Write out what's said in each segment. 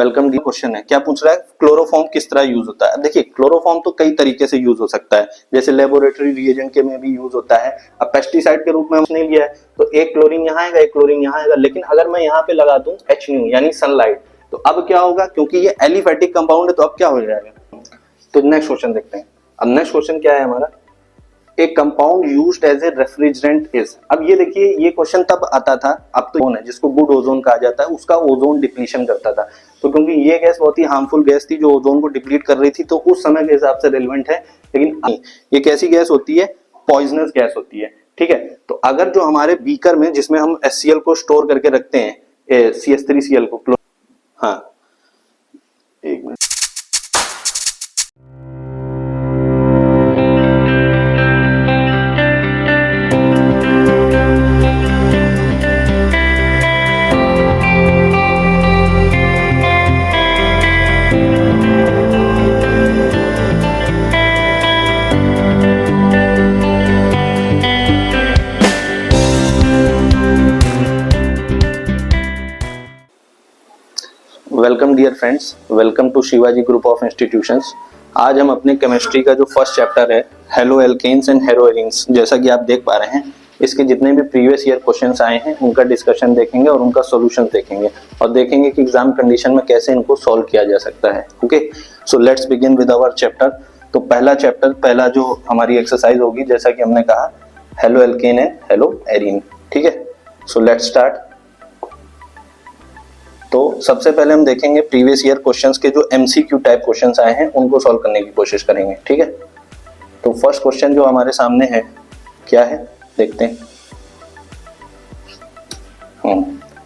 Welcome. D question है, क्या पूछ रहा है, क्लोरोफॉर्म किस तरह यूज होता है। देखिए क्लोरोफॉर्म तो कई तरीके से यूज हो सकता है, जैसे लेबोरेटरी रिएजेंट के में भी यूज होता है। अब पेस्टिसाइड के रूप में हमने लिया है तो एक क्लोरीन यहाँ आएगा, एक क्लोरीन यहाँ आएगा, लेकिन अगर मैं यहाँ पे लगा दूं HNO यानी सनलाइट, तो अब क्या होगा, क्योंकि ये एलिफेटिक कंपाउंड है तो अब क्या हो जाएगा। तो नेक्स्ट क्वेश्चन देखते हैं। अब नेक्स्ट क्वेश्चन क्या है हमारा, a compound used as a refrigerant is. अब ये देखिए, ये क्वेश्चन तब आता था, अब तो है जिसको गुड ओजोन कहा जाता है, उसका ओजोन डिप्लीशन करता था। तो क्योंकि ये गैस बहुत ही हार्मफुल गैस थी जो ओजोन को डिप्लीट कर रही थी, तो उस समय के हिसाब से रेलेवेंट है। लेकिन ये कैसी गैस होती है, पॉइजनस गैस होती है। ठीक है, तो अगर जो हमारे बीकर में जिसमें हम HCl को स्टोर करके रखते हैं, CH3Cl को, हाँ एक minute, welcome dear friends, welcome to Shivaji group of institutions. आज हम अपने केमिस्ट्री का जो फर्स्ट चैप्टर है haloalkanes and haloarenes, जैसा कि आप देख पा रहे हैं, इसके जितने भी प्रीवियस ईयर क्वेश्चंस आए हैं उनका डिस्कशन देखेंगे और उनका सॉल्यूशन देखेंगे और देखेंगे कि एग्जाम कंडीशन में कैसे इनको सॉल्व किया जा सकता है। Okay, so let's begin with our chapter. तो पहला चैप्टर, पहला जो हमारी एक्सरसाइज होगी, जैसा कि हमने कहा, halo alkane and hello arene. ठीक है, सो लेट्स स्टार्ट। तो सबसे पहले हम देखेंगे प्रीवियस ईयर क्वेश्चंस के जो MCQ टाइप क्वेश्चंस आए हैं उनको सॉल्व करने की कोशिश करेंगे। ठीक है, तो फर्स्ट क्वेश्चन जो हमारे सामने है क्या है, देखते हैं।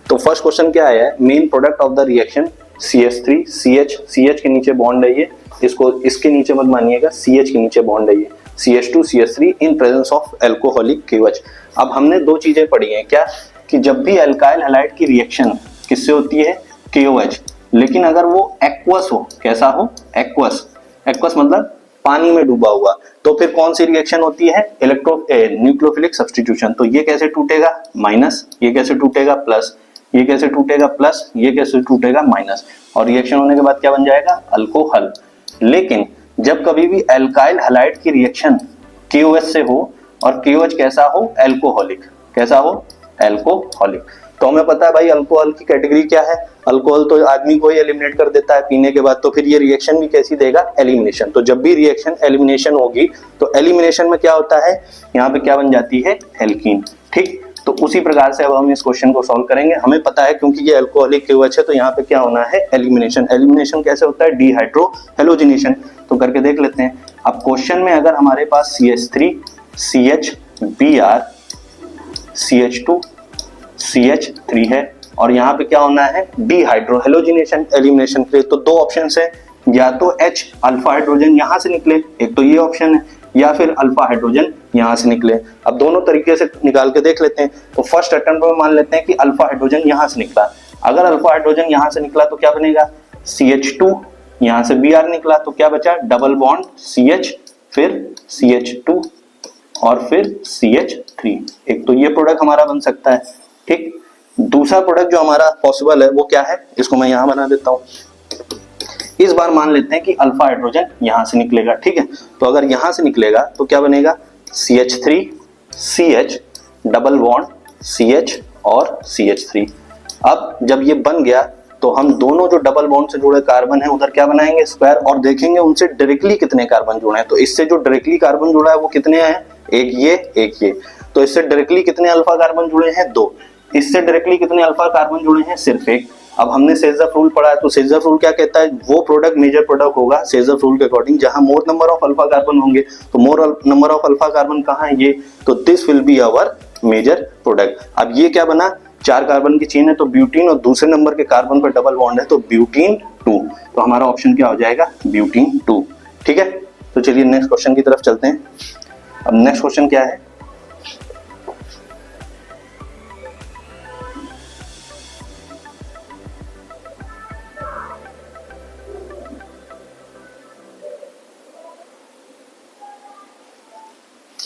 तो फर्स्ट क्वेश्चन क्या आया है, main product of the reaction CH3 CH के नीचे बॉन्ड है ये, इसको इसके नीचे मत मानिएगा, CH के नीचे बॉन्ड है ये, CH2 CH3 in presence of alcoholic KOH। अब हमने दो चीजें पढ़ी हैं क्या, कि जब भी अल्काइल हैलाइड की रिएक्शन किससे होती है, KOH, लेकिन अगर वो एक्वस हो, कैसा हो, एक्वस, एक्वस मतलब पानी में डूबा हुआ, तो फिर कौन सी रिएक्शन होती है, न्यूक्लियोफिलिक सब्स्टिट्यूशन। तो ये कैसे टूटेगा, माइनस, ये कैसे टूटेगा, प्लस, ये कैसे टूटेगा, प्लस, ये कैसे टूटेगा, माइनस, और रिएक्शन होने के बाद क्या बन जाएगा, अल्कोहल। लेकिन जब कभी भी अल्काइल हैलाइड की रिएक्शन KOH से हो और KOH कैसा हो, एल्कोहलिक, कैसा हो, एल्कोहलिक, तो हमें पता है भाई अल्कोहल की कैटेगरी क्या है, अल्कोहल तो आदमी को ही एलिमिनेट कर देता है पीने के बाद, तो फिर ये रिएक्शन भी कैसी देगा, एलिमिनेशन। तो जब भी रिएक्शन एलिमिनेशन होगी तो एलिमिनेशन में क्या होता है, यहाँ पे क्या बन जाती है, एल्कीन। ठीक, तो उसी प्रकार से अब हम इस क्वेश्चन को सॉल्व करेंगे। हमें पता है क्योंकि ये एल्कोहलिक KOH है तो यहाँ पे क्या होना है, एलिमिनेशन। एलिमिनेशन कैसे होता है, डिहाइड्रो हेलोजिनेशन। तो करके देख लेते हैं। अब क्वेश्चन में अगर हमारे पास CH3 CH Br CH2 CH3 है और यहाँ पे क्या होना है, डिहाइड्रो हेलोजिनेशन एलिमिनेशन के लिए, तो दो ऑप्शन है, या तो H अल्फा हाइड्रोजन यहाँ से निकले, एक तो ये ऑप्शन है, या फिर अल्फा हाइड्रोजन यहाँ से निकले। अब दोनों तरीके से निकाल के देख लेते हैं। तो फर्स्ट अटेम्प्ट में मान लेते हैं कि अल्फा हाइड्रोजन यहाँ से निकला। अगर अल्फा हाइड्रोजन यहाँ से निकला तो क्या बनेगा, CH2, यहाँ से Br निकला तो क्या बचा, डबल बॉन्ड CH, फिर CH2 और फिर CH3। एक तो ये प्रोडक्ट हमारा बन सकता है। ठीक, दूसरा प्रोडक्ट जो हमारा पॉसिबल है वो क्या है, इसको मैं यहां बना देता हूं। इस बार मान लेते हैं कि अल्फा हाइड्रोजन यहां से निकलेगा। ठीक है, तो अगर यहां से निकलेगा तो क्या बनेगा, CH3 CH double bond CH और CH3। अब जब ये बन गया तो हम दोनों जो डबल बॉन्ड से जुड़े कार्बन है उधर क्या बनाएंगे, स्क्वायर, और देखेंगे उनसे डायरेक्टली कितने कार्बन जुड़े हैं। तो इससे जो डायरेक्टली कार्बन जुड़ा है वो कितने हैं, एक ये एक ये। तो इससे डायरेक्टली कितने अल्फा कार्बन जुड़े हैं, दो। इससे डायरेक्टली कितने अल्फा कार्बन जुड़े हैं, सिर्फ एक। अब हमने सेजफ रूल पढ़ा है, तो सेजफ रूल क्या कहता है, वो प्रोडक्ट मेजर प्रोडक्ट होगा सेजफ रूल के अकॉर्डिंग जहां more number of alpha carbon होंगे। तो more number of alpha carbon कहां है, ये, तो this will be our major product. अब ये क्या बना, 4 कार्बन की चेन है तो ब्यूटीन, और दूसरे नंबर के कार्बन पर डबल बॉन्ड है तो ब्यूटीन 2। तो हमारा ऑप्शन क्या हो जाएगा, ब्यूटीन 2। ठीक है, तो चलिए नेक्स्ट क्वेश्चन की तरफ चलते हैं। अब नेक्स्ट क्वेश्चन क्या है,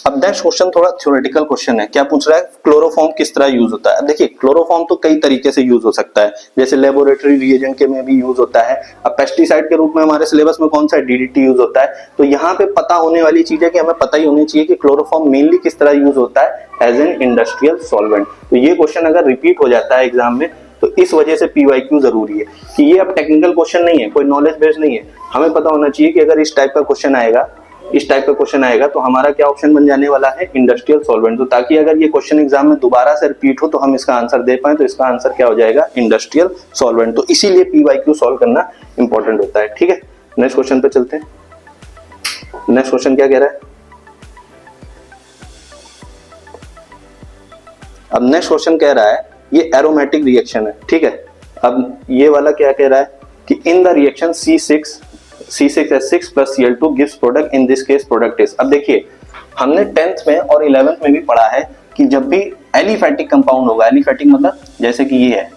अब नेक्स्ट क्वेश्चन थोड़ा थ्योरेटिकल क्वेश्चन है। क्या पूछ रहा है, क्लोरोफॉर्म किस तरह यूज होता है। अब देखिए क्लोरोफॉर्म तो कई तरीके से यूज हो सकता है, जैसे लेबोरेटरी रिएजेंट के में भी यूज होता है। अब पेस्टिसाइड के रूप में हमारे सिलेबस में कौन सा डीडीटी यूज होता है। तो यहाँ पे पता होने वाली चीज है कि हमें पता ही होनी चाहिए कि क्लोरोफॉर्म मेनली किस तरह यूज होता है एज एन इंडस्ट्रियल सॉल्वेंट। तो ये क्वेश्चन अगर रिपीट हो जाता है एग्जाम में तो इस वजह से पीवाईक्यू जरूरी है कि ये अब टेक्निकल क्वेश्चन नहीं है, कोई नॉलेज बेस्ड नहीं है। हमें पता होना चाहिए कि अगर इस टाइप का क्वेश्चन आएगा, इस टाइप का क्वेश्चन आएगा तो हमारा क्या ऑप्शन बन जाने वाला है, इंडस्ट्रियल सॉल्वेंट। तो ताकि अगर ये क्वेश्चन एग्जाम में दोबारा से रिपीट हो तो हम इसका आंसर दे पाए, तो इसका आंसर क्या हो जाएगा, इंडस्ट्रियल सॉल्वेंट। तो इसीलिए पीवाईक्यू सॉल्व करना इंपॉर्टेंट होता है। ठीक है, नेक्स्ट क्वेश्चन पे चलते हैं। नेक्स्ट क्वेश्चन क्या कह रहा है, अब नेक्स्ट क्वेश्चन कह रहा है ये एरोमेटिक रिएक्शन है। ठीक है, अब ये वाला क्या कह रहा है कि in the reaction C6H6 plus Cl2 gives product, in this case product is। अब देखिए हमने 10th में और 11th में भी पढ़ा है कि जब भी एलिफैटिक कंपाउंड होगा, एलिफैटिक मतलब जैसे कि ये है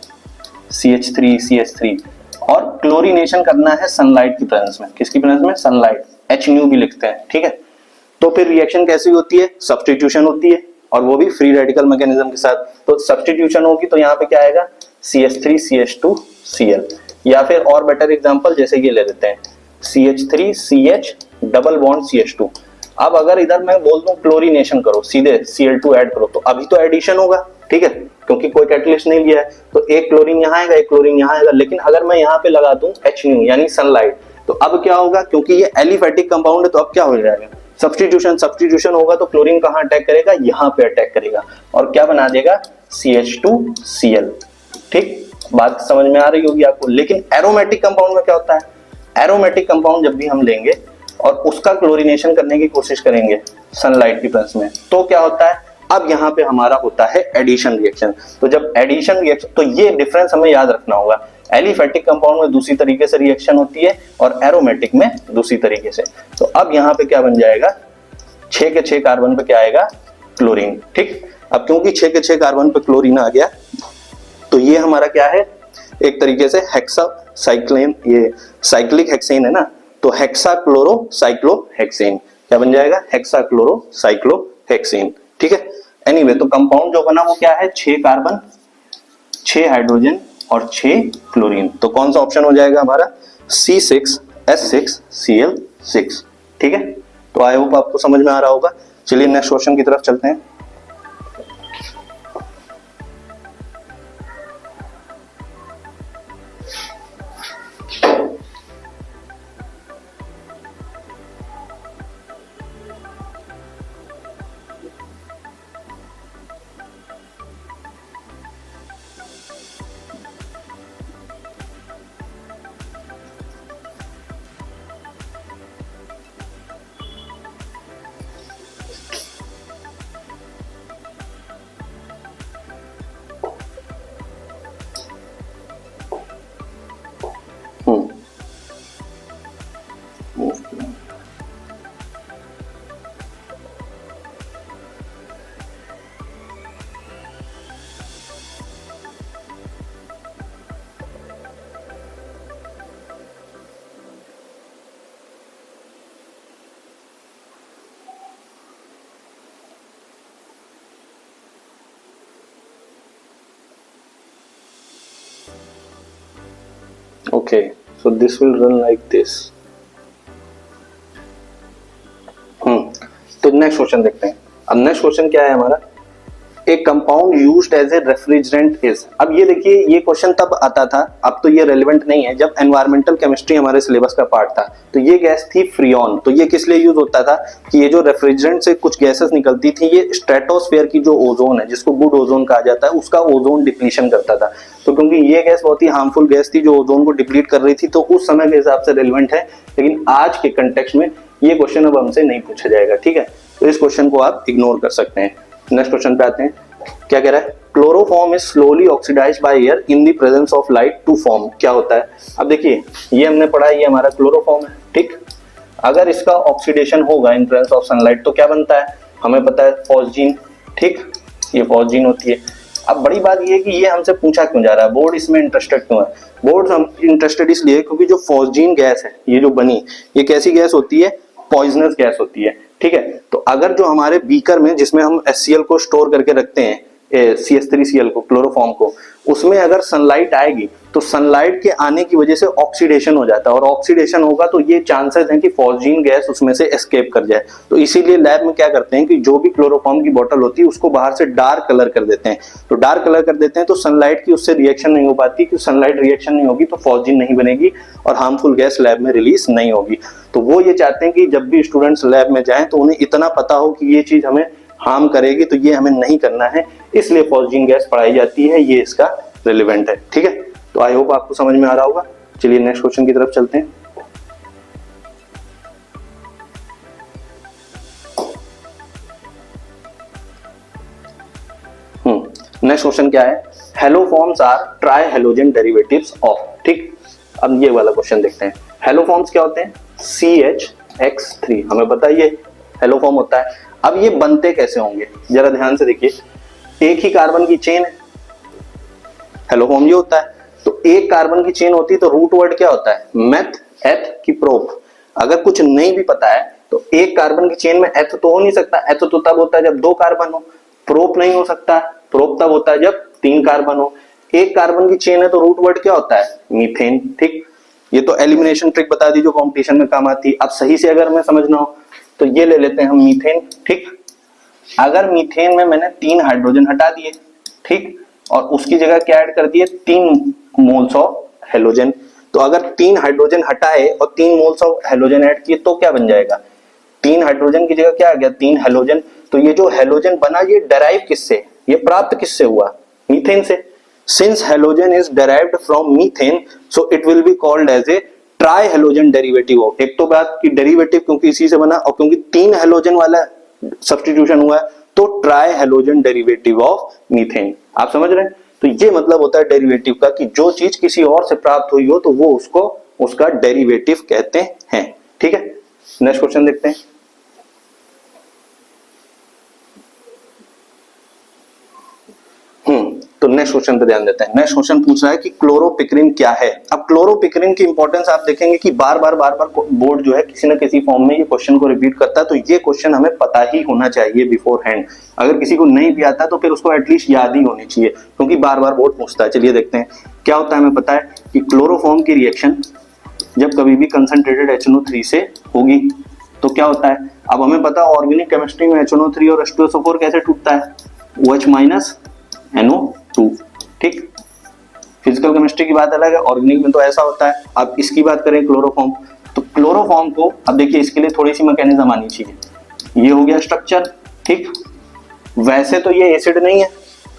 CH3 CH3 और क्लोरीनेशन करना है सनलाइट की प्रेजेंस में। किसकी प्रेजेंस में, सनलाइट, HNu भी लिखते हैं। ठीक है, तो फिर रिएक्शन कैसी होती है, सब्स्टिट्यूशन होती है और वो भी फ्री रेडिकल मैकेनिज्म के साथ। तो सब्स्टिट्यूशन होगी तो यहाँ पे क्या आएगा, CH3 CH2 Cl, या फिर और बेटर एग्जांपल जैसे ये ले लेते हैं CH3 CH double bond CH2। अब अगर इधर मैं बोल दूं क्लोरीनेशन करो, सीधे Cl2 ऐड करो, तो अभी तो एडिशन होगा। ठीक है, क्योंकि कोई कैटलिस्ट नहीं लिया है, तो एक क्लोरीन यहाँ आएगा, एक क्लोरीन यहाँ आएगा। लेकिन अगर मैं यहाँ पे लगा दूं HNu यानी सनलाइट, तो अब क्या होगा, क्योंकि ये एलिफैटिक कंपाउंड है तो अब क्या हो जाएगा, सब्स्टिट्यूशन होगा। तो क्लोरीन कहाँ अटैक करेगा, यहाँ पे अटैक करेगा और क्या बना देगा, CH2Cl। ठीक, बात समझ में आ रही होगी आपको। लेकिन एरोमेटिक कंपाउंड में क्या होता है, एरोमेटिक कंपाउंड जब भी हम लेंगे और उसका क्लोरीनेशन करने की कोशिश करेंगे सनलाइट की प्रेजेंस में, तो क्या होता है, अब यहाँ पे हमारा होता है एडिशन रिएक्शन। तो जब एडिशन रिएक्शन, तो ये डिफरेंस हमें याद रखना होगा, एलिफैटिक कंपाउंड में दूसरी तरीके से रिएक्शन होती है और एरोमेटिक में दूसरी तरीके से। तो अब यहाँ पे क्या बन जाएगा, 6 के 6 कार्बन पे क्या आएगा, क्लोरीन। ठीक, अब क्योंकि 6 के 6 कार्बन पे क्लोरीन आ गया तो ये हमारा क्या है, एक तरीके से हेक्सासाइक्लेन, ये साइक्लिक हेक्सेन है ना, तो हेक्साक्लोरोसाइक्लोहेक्सेन क्या बन जाएगा, हेक्साक्लोरोसाइक्लोहेक्सेन। ठीक है, एनीवे तो कंपाउंड जो बना वो क्या है, 6 कार्बन 6 हाइड्रोजन और 6 क्लोरीन। तो कौन सा ऑप्शन हो जाएगा हमारा, C6H6Cl6। ठीक है, तो आई होप आपको समझ में आ रहा होगा। चलिए नेक्स्ट क्वेश्चन की तरफ चलते हैं। Okay, so this will run like this. तो नेक्स्ट क्वेश्चन देखते हैं। अब नेक्स्ट क्वेश्चन क्या है हमारा, a compound used as a refrigerant is. अब ये देखिए ये क्वेश्चन तब आता था, अब तो ये रेलेवेंट नहीं है, जब एनवायरमेंटल केमिस्ट्री हमारे सिलेबस का पार्ट था। तो ये गैस थी फ्रियॉन। तो ये किस लिए यूज होता था कि ये जो रेफ्रिजरेंट से कुछ गैसेस निकलती थी, ये स्ट्रेटोस्फेयर की जो ओजोन है, जिसको गुड ओजोन कहा जाता है, उसका ओजोन डिप्लीशन करता था। तो क्योंकि ये गैस बहुत ही हार्मफुल गैस थी जो ओजोन को डिप्लीट कर रही थी, तो उस समय के हिसाब से रेलेवेंट है। लेकिन आज के कंटेक्स्ट में ये क्वेश्चन अब हमसे नहीं पूछा जाएगा। ठीक है, तो इस क्वेश्चन को आप इग्नोर कर सकते हैं। नेक्स्ट क्वेश्चन पे आते हैं। क्या कह रहा है, chloroform is slowly oxidised by air in the presence of light to form. क्या होता है, अब देखिए ये हमने पढ़ा है, ये हमारा क्लोरोफॉर्म है। ठीक, अगर इसका ऑक्सीडेशन होगा इन प्रेजेंस ऑफ सनलाइट तो क्या बनता है, हमें पता है फॉस्जीन। ठीक, ये फॉस्जीन होती है। अब बड़ी बात ये है कि ये हमसे पूछा क्यों जा रहा है, बोर्ड इसमें इंटरेस्टेड क्यों है। बोर्ड हम इंटरेस्टेड इसलिए क्योंकि जो फॉस्जीन गैस है, ये जो बनी, ये कैसी गैस होती है, पॉइजनस गैस होती है। ठीक है। तो अगर जो हमारे बीकर में जिसमें हम HCl को स्टोर करके रखते हैं, CH3Cl को, क्लोरोफॉर्म को, उसमें अगर सनलाइट आएगी तो सनलाइट के आने की वजह से ऑक्सीडेशन हो जाता है, और ऑक्सीडेशन होगा तो ये चांसेस हैं कि फॉस्जीन गैस उसमें से एस्केप कर जाए। तो इसीलिए लैब में क्या करते हैं कि जो भी क्लोरोफॉर्म की बोतल होती है उसको बाहर से डार्क कलर कर देते हैं। तो डार्क कलर कर देते हैं तो सनलाइट की उससे रिएक्शन नहीं हो पाती, क्योंकि सनलाइट रिएक्शन नहीं होगी तो फॉस्जीन नहीं बनेगी और हार्मफुल गैस लैब में रिलीज नहीं होगी। तो वो ये चाहते हैं कि जब भी स्टूडेंट्स लैब में जाएं तो उन्हें इतना पता हो कि ये चीज हमें हार्म करेगी, तो ये हमें नहीं करना है, इसलिए फॉस्जीन गैस पढ़ाई जाती है, ये इसका रिलेवेंट है। ठीक है, तो आई होप आपको समझ में आ रहा होगा। चलिए नेक्स्ट क्वेश्चन की तरफ चलते हैं। नेक्स्ट क्वेश्चन क्या है, haloforms are tri halogen derivatives of. ठीक, अब ये वाला क्वेश्चन देखते हैं। हेलोफॉर्म्स क्या होते हैं, CH(X3), हमें पता है ये हेलोफॉर्म होता है। अब ये बनते कैसे होंगे, जरा ध्यान से देखिए। एक ही कार्बन की चेन है, हेलोफॉर्म ये होता है। तो एक कार्बन की चेन होती है तो रूट वर्ड क्या होता है, मेथ, एथ की प्रोप। अगर कुछ नहीं भी पता है तो एक कार्बन की चेन में एथ तो हो नहीं सकता, एथ तो तब होता है जब 2 कार्बन हो। प्रोप नहीं हो सकता, प्रोप तब होता है जब 3 कार्बन हो। एक कार्बन की चेन है तो रूट वर्ड क्या होता है, मीथेन। ठीक, ये तो एलिमिनेशन ट्रिक बता दी जो कंपटीशन में काम आती है। अब सही से अगर मैं समझना हो तो ये ले लेते हैं हम मीथेन। ठीक, अगर मीथेन में मैंने 3 हाइड्रोजन हटा दिए, ठीक, और उसकी जगह क्या ऐड कर दिए, 3 मोल्स ऑफ हेलोजन। तो अगर 3 हाइड्रोजन हटाए और 3 मोल्स ऑफ हेलोजन ऐड किए तो क्या बन जाएगा, 3 हाइड्रोजन की जगह क्या आ गया, 3 हेलोजन। तो ये जो हेलोजन बना ये डेराइव किससे, ये प्राप्त किससे हुआ, मीथेन से। Since halogen is derived from methane so it will be called as a tri halogen derivative of. एक तो बात की डेरिवेटिव क्योंकि इसी से बना, और क्योंकि 3 हेलोजन वाला सब्स्टिट्यूशन हुआ है तो try halogen derivative of methane. आप समझ रहे हैं। तो ये मतलब होता है डेरिवेटिव का कि जो चीज किसी और से प्राप्त हुई हो तो वो उसको उसका डेरिवेटिव कहते हैं। ठीक है, नेक्स्ट क्वेश्चन देखते हैं। तो नेक्स्ट क्वेश्चन पे ध्यान देते हैं। नेक्स्ट क्वेश्चन पूछ रहा है कि क्लोरोपिक्रिन क्या है। अब क्लोरोपिक्रिन की इंपॉर्टेंस आप देखेंगे कि बार बार बोर्ड जो है किसी ना किसी फॉर्म में ये क्वेश्चन को रिपीट करता है, तो ये क्वेश्चन हमें पता ही होना चाहिए बिफोर हैंड। अगर किसी को नहीं भी आता तो फिर उसको एटलीस्ट याद ही होनी चाहिए, क्योंकि बार बार बोर्ड पूछता है। चलिए देखते हैं क्या होता है। हमें पता है कि क्लोरोफॉर्म की रिएक्शन जब कभी भी कंसंट्रेटेड HNO3 से होगी तो क्या होता है। अब हमें पता है ऑर्गेनिक केमिस्ट्री में HNO3 और H2SO4 कैसे टूटता है, OH- NO2। ठीक, फिजिकल केमिस्ट्री की बात अलग है, ऑर्गेनिक में तो ऐसा होता है। अब इसकी बात करें क्लोरोफॉर्म, तो क्लोरोफॉर्म को अब देखिए इसके लिए थोड़ी सी मैकेनिज्म आनी चाहिए। ये हो गया स्ट्रक्चर। ठीक, वैसे तो ये एसिड नहीं है,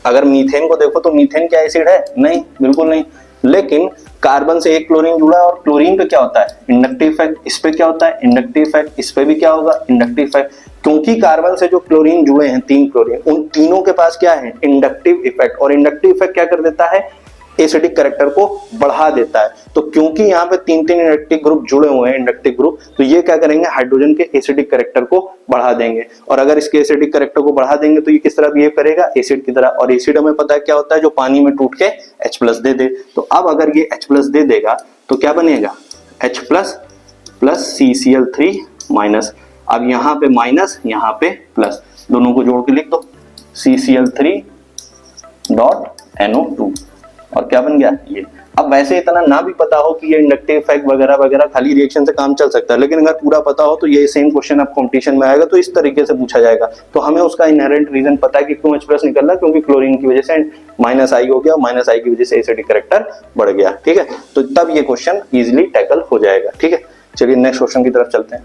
अगर मीथेन को देखो तो मीथेन क्या एसिड है, नहीं, बिल्कुल नहीं। लेकिन कार्बन से एक क्लोरीन जुड़ा है और क्लोरीन पे क्या होता है, इंडक्टिव इफेक्ट। इस पे क्या होता है, इंडक्टिव इफेक्ट। इस पे भी क्या होगा, इंडक्टिव इफेक्ट। क्योंकि कार्बन से जो क्लोरीन जुड़े हैं 3 क्लोरीन, उन तीनों के पास क्या है, इंडक्टिव इफेक्ट। और इंडक्टिव इफेक्ट क्या कर देता है, एसिडिक कैरेक्टर को बढ़ा देता है। तो क्योंकि यहाँ पे 3-3 इंडक्टिव ग्रुप जुड़े हुए हैं, इंडक्टिव ग्रुप, तो ये क्या करेंगे, हाइड्रोजन के एसिडिक कैरेक्टर को बढ़ा देंगे। और अगर इसके एसिडिक कैरेक्टर को बढ़ा देंगे तो ये किस तरह बिहेव करेगा, एसिड की तरह। और एसिड हमें पता है क्या होता है, जो पानी में टूट के H+ दे दे। तो अब अगर ये H+ दे देगा तो क्या बनेगा, H+ प्लस CCl3-। अब यहाँ पे माइनस, यहाँ पे प्लस, दोनों को जोड़ के लिख दो, CCl3.NO2। और क्या बन गया ये। अब वैसे इतना ना भी पता हो कि ये इंडक्टिव इफेक्ट वगैरह वगैरह, खाली रिएक्शन से काम चल सकता है, लेकिन अगर पूरा पता हो तो ये सेम क्वेश्चन अब कंपटीशन में आएगा तो इस तरीके से पूछा जाएगा। तो हमें उसका इनहेरेंट रीजन पता है कि क्यों H+ निकल रहा है, क्योंकि क्लोरीन की वजह से -I हो गया, -I की वजह से एसिडिक कैरेक्टर बढ़ गया। ठीक है, तो तब ये क्वेश्चन इजिली टैकल हो जाएगा। ठीक है, चलिए नेक्स्ट क्वेश्चन की तरफ चलते हैं।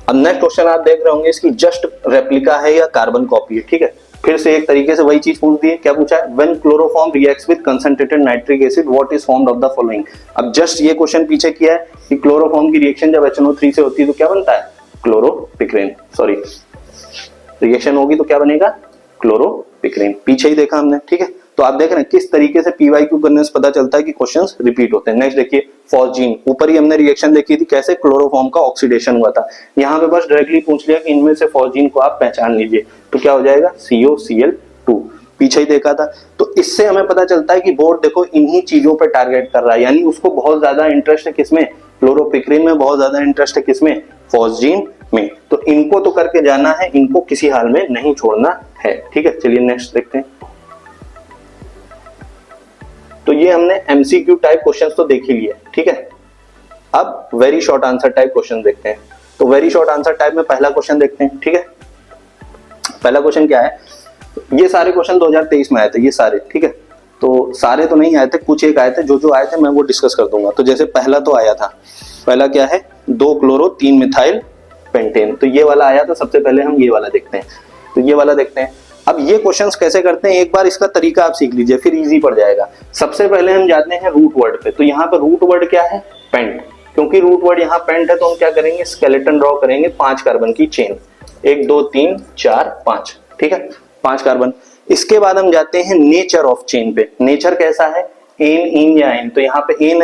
अब नेक्स्ट क्वेश्चन आप देख रहे होंगे, इसकी जस्ट रेप्लिका है या कार्बन कॉपी है। ठीक है, फिर से एक तरीके से वही चीज पूछ दी है। क्या पूछा है, when chloroform reacts with concentrated nitric acid what is formed of the following. अब जस्ट ये क्वेश्चन पीछे किया है कि क्लोरोफॉर्म की रिएक्शन जब HNO3 से होती है तो क्या बनता है, क्लोरोपिक्रिन। सॉरी, रिएक्शन होगी तो क्या बनेगा, क्लोरोपिक्रिन। पीछे ही देखा हमने। ठीक है, तो आप देख रहे हैं किस तरीके से PYQ करने से पता चलता है कि क्वेश्चंस रिपीट होते हैं। नेक्स्ट देखिए, फॉस्जीन। ऊपर ही हमने रिएक्शन देखी थी कैसे क्लोरोफॉर्म का ऑक्सीडेशन हुआ था। यहाँ पे बस डायरेक्टली पूछ लिया कि इनमें से फॉस्जीन को आप पहचान लीजिए, तो क्या हो जाएगा, COCl2। पीछे ही देखा था। तो इससे हमें पता चलता है कि बोर्ड देखो इन्हीं चीजों पे टारगेट कर रहा है, यानी उसको बहुत ज्यादा इंटरेस्ट है किसमें, क्लोरोपिक्रीन में, बहुत ज्यादा इंटरेस्ट है किसमें, फॉस्जीन में। तो इनको तो करके जाना है, इनको किसी हाल में नहीं छोड़ना है। ठीक है, चलिए नेक्स्ट देखते हैं। तो ये हमने एमसीक्यू टाइप क्वेश्चंस तो देख ही लिए, ठीक है। अब very short answer type question देखते हैं। तो वेरी शॉर्ट आंसर टाइप में पहला क्वेश्चन देखते हैं, ठीक है। पहला क्वेश्चन क्या है, ये सारे क्वेश्चन 2023 में आए थे, ये सारे, ठीक है। तो सारे तो नहीं आए थे, कुछ एक आए थे, जो आए थे मैं वो डिस्कस कर दूंगा। तो जैसे पहला तो आया था, पहला क्या है, 2 क्लोरो 3 मिथाइल पेंटेन, तो ये वाला आया था। सबसे पहले हम ये वाला देखते हैं, तो ये वाला देखते हैं। अब ये क्वेश्चंस कैसे करते हैं, एक बार इसका तरीका आप सीख लीजिए, फिर इजी पड़ जाएगा। सबसे पहले हम जाते हैं रूट वर्ड पे। तो यहाँ पे रूट वर्ड क्या है, पेंट, क्योंकि रूट वर्ड यहाँ पेंट है तो हम क्या करेंगे, स्केलेटन ड्रॉ करेंगे 5 कार्बन की चेन, 1 2 3 4 5, ठीक है, 5 कार्बन। इसके बाद हम जाते हैं नेचर ऑफ चेन पे। नेचर कैसा है, एन इन या एन, तो यहाँ पे एन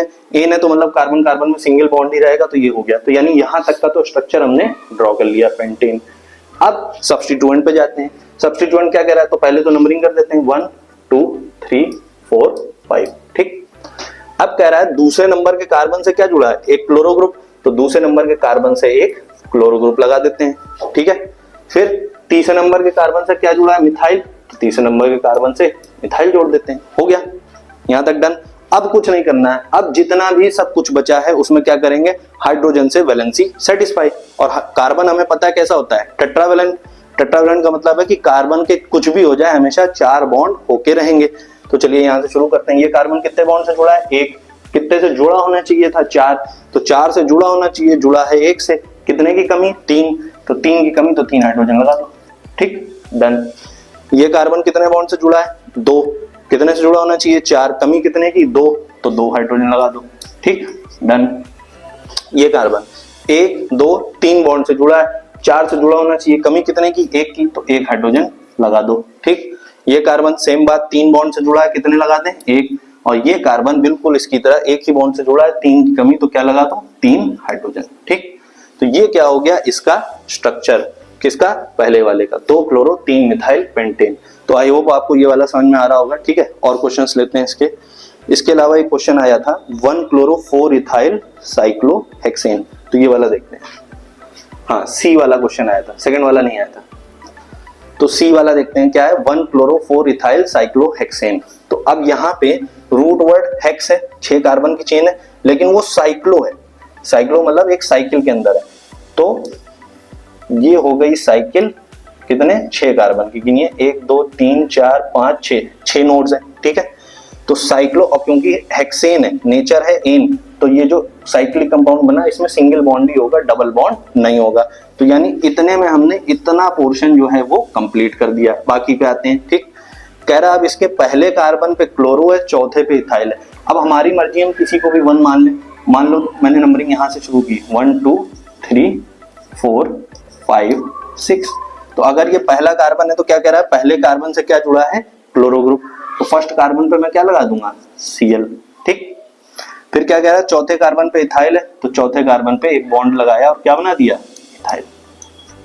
है तो मतलब कार्बन कार्बन में सिंगल बॉन्ड ही रहेगा, तो ये हो गया। तो यानी यहाँ तक का तो स्ट्रक्चर हमने ड्रॉ कर लिया, पेंटेन। अब सब्स्टिट्यूएंट पे जाते हैं। सब्स्टिट्यूएंट क्या कह रहा है, तो पहले तो नंबरिंग कर देते हैं, 1 2 3 4 5, ठीक। अब कह रहा है दूसरे नंबर के कार्बन से क्या जुड़ा है, एक क्लोरो ग्रुप, तो दूसरे नंबर के कार्बन से एक क्लोरो ग्रुप लगा देते हैं, ठीक है। फिर तीसरे नंबर के कार्बन से क्या जुड़ा है, मिथाइल, तो तीसरे नंबर के कार्बन से मिथाइल जोड़ देते हैं, हो गया, यहां तक डन। अब कुछ नहीं करना है, अब जितना भी सब कुछ बचा है उसमें क्या करेंगे, हाइड्रोजन से वैलेंसी सेटिस्फाई। और कार्बन हमें पता है कैसा होता है, टेट्रावेलेंट। टेट्रावेलेंट का मतलब है कि कार्बन के कुछ भी हो जाए हमेशा 4 बॉन्ड होके रहेंगे। तो चलिए यहां से शुरू करते हैं। ये कार्बन कितने बॉन्ड से जुड़ा है, 1। कितने से जुड़ा होना चाहिए था, 4, तो 4 से जुड़ा होना चाहिए, जुड़ा है 1 से। कितने की कमी, 3, तो 3 की कमी, तो 3 हाइड्रोजन लगा दो, ठीक, डन। ये कार्बन कितने बॉन्ड से जुड़ा है, 2। कितने से जुड़ा होना चाहिए, 4, कमी कितने की, 2, तो 2 हाइड्रोजन लगा दो, ठीक, डन। ये कार्बन 1 2 3 बॉन्ड से जुड़ा है, 4 से जुड़ा होना चाहिए, कमी कितने की, 1 की, तो 1 हाइड्रोजन लगा दो, ठीक। ये कार्बन सेम बात, 3 बॉन्ड से जुड़ा है, कितने लगा दें, 1। और ये कार्बन बिल्कुल इसकी तरह 1 ही बॉन्ड से जुड़ा है, 3 की कमी, तो क्या लगा दो, 3 हाइड्रोजन, ठीक। तो ये क्या हो गया, इसका स्ट्रक्चर, किसका, पहले वाले का, 2 क्लोरो 3 मिथाइल पेंटेन। तो आई होप आपको ये वाला समझ में आ रहा होगा, ठीक है। और क्वेश्चंस लेते हैं इसके अलावा एक क्वेश्चन आया था 1 क्लोरो 4 इथाइल साइक्लोहेक्सेन, तो ये वाला देखते हैं। हाँ, सी वाला क्वेश्चन आया था, सेकंड वाला नहीं आया था। तो सी वाला देखते हैं क्या है, 1 क्लोरो 4 इथाइल साइक्लोहेक्सेन। तो अब यहाँ पे रूट वर्ड हेक्स है, 6 कार्बन की चेन है, लेकिन वो साइक्लो है। साइक्लो मतलब एक साइकिल के अंदर है, तो ये हो गई साइकिल, कितने, 6 कार्बन की, गिनिए, 1 2 3 4 5 6 नोड्स है, ठीक है। तो साइक्लो, और क्योंकि हेक्सेन है, नेचर है एन, तो ये जो साइक्लिक कंपाउंड बना इसमें सिंगल बॉन्ड ही होगा, डबल बॉन्ड नहीं होगा। तो यानी इतने में हमने इतना पोर्शन जो है वो कंप्लीट कर दिया। बाकी पे आते हैं, ठीक। कह रहा अब इसके पहले कार्बन पे क्लोरो है, चौथे पे इथाइल है। अब हमारी मर्जी, हम किसी को भी 1 मान लें। मान लो मैंने नंबरिंग यहां से शुरू की, 1 2 3 4 5 6। तो अगर ये पहला कार्बन है तो क्या कह रहा है, पहले कार्बन से क्या जुड़ा है, क्लोरो ग्रुप, तो फर्स्ट कार्बन पे मैं क्या लगा दूंगा, Cl, ठीक। फिर क्या कह रहा है, चौथे कार्बन पे इथाइल है, तो चौथे कार्बन पे एक बॉन्ड लगाया और क्या बना दिया, इथाइल।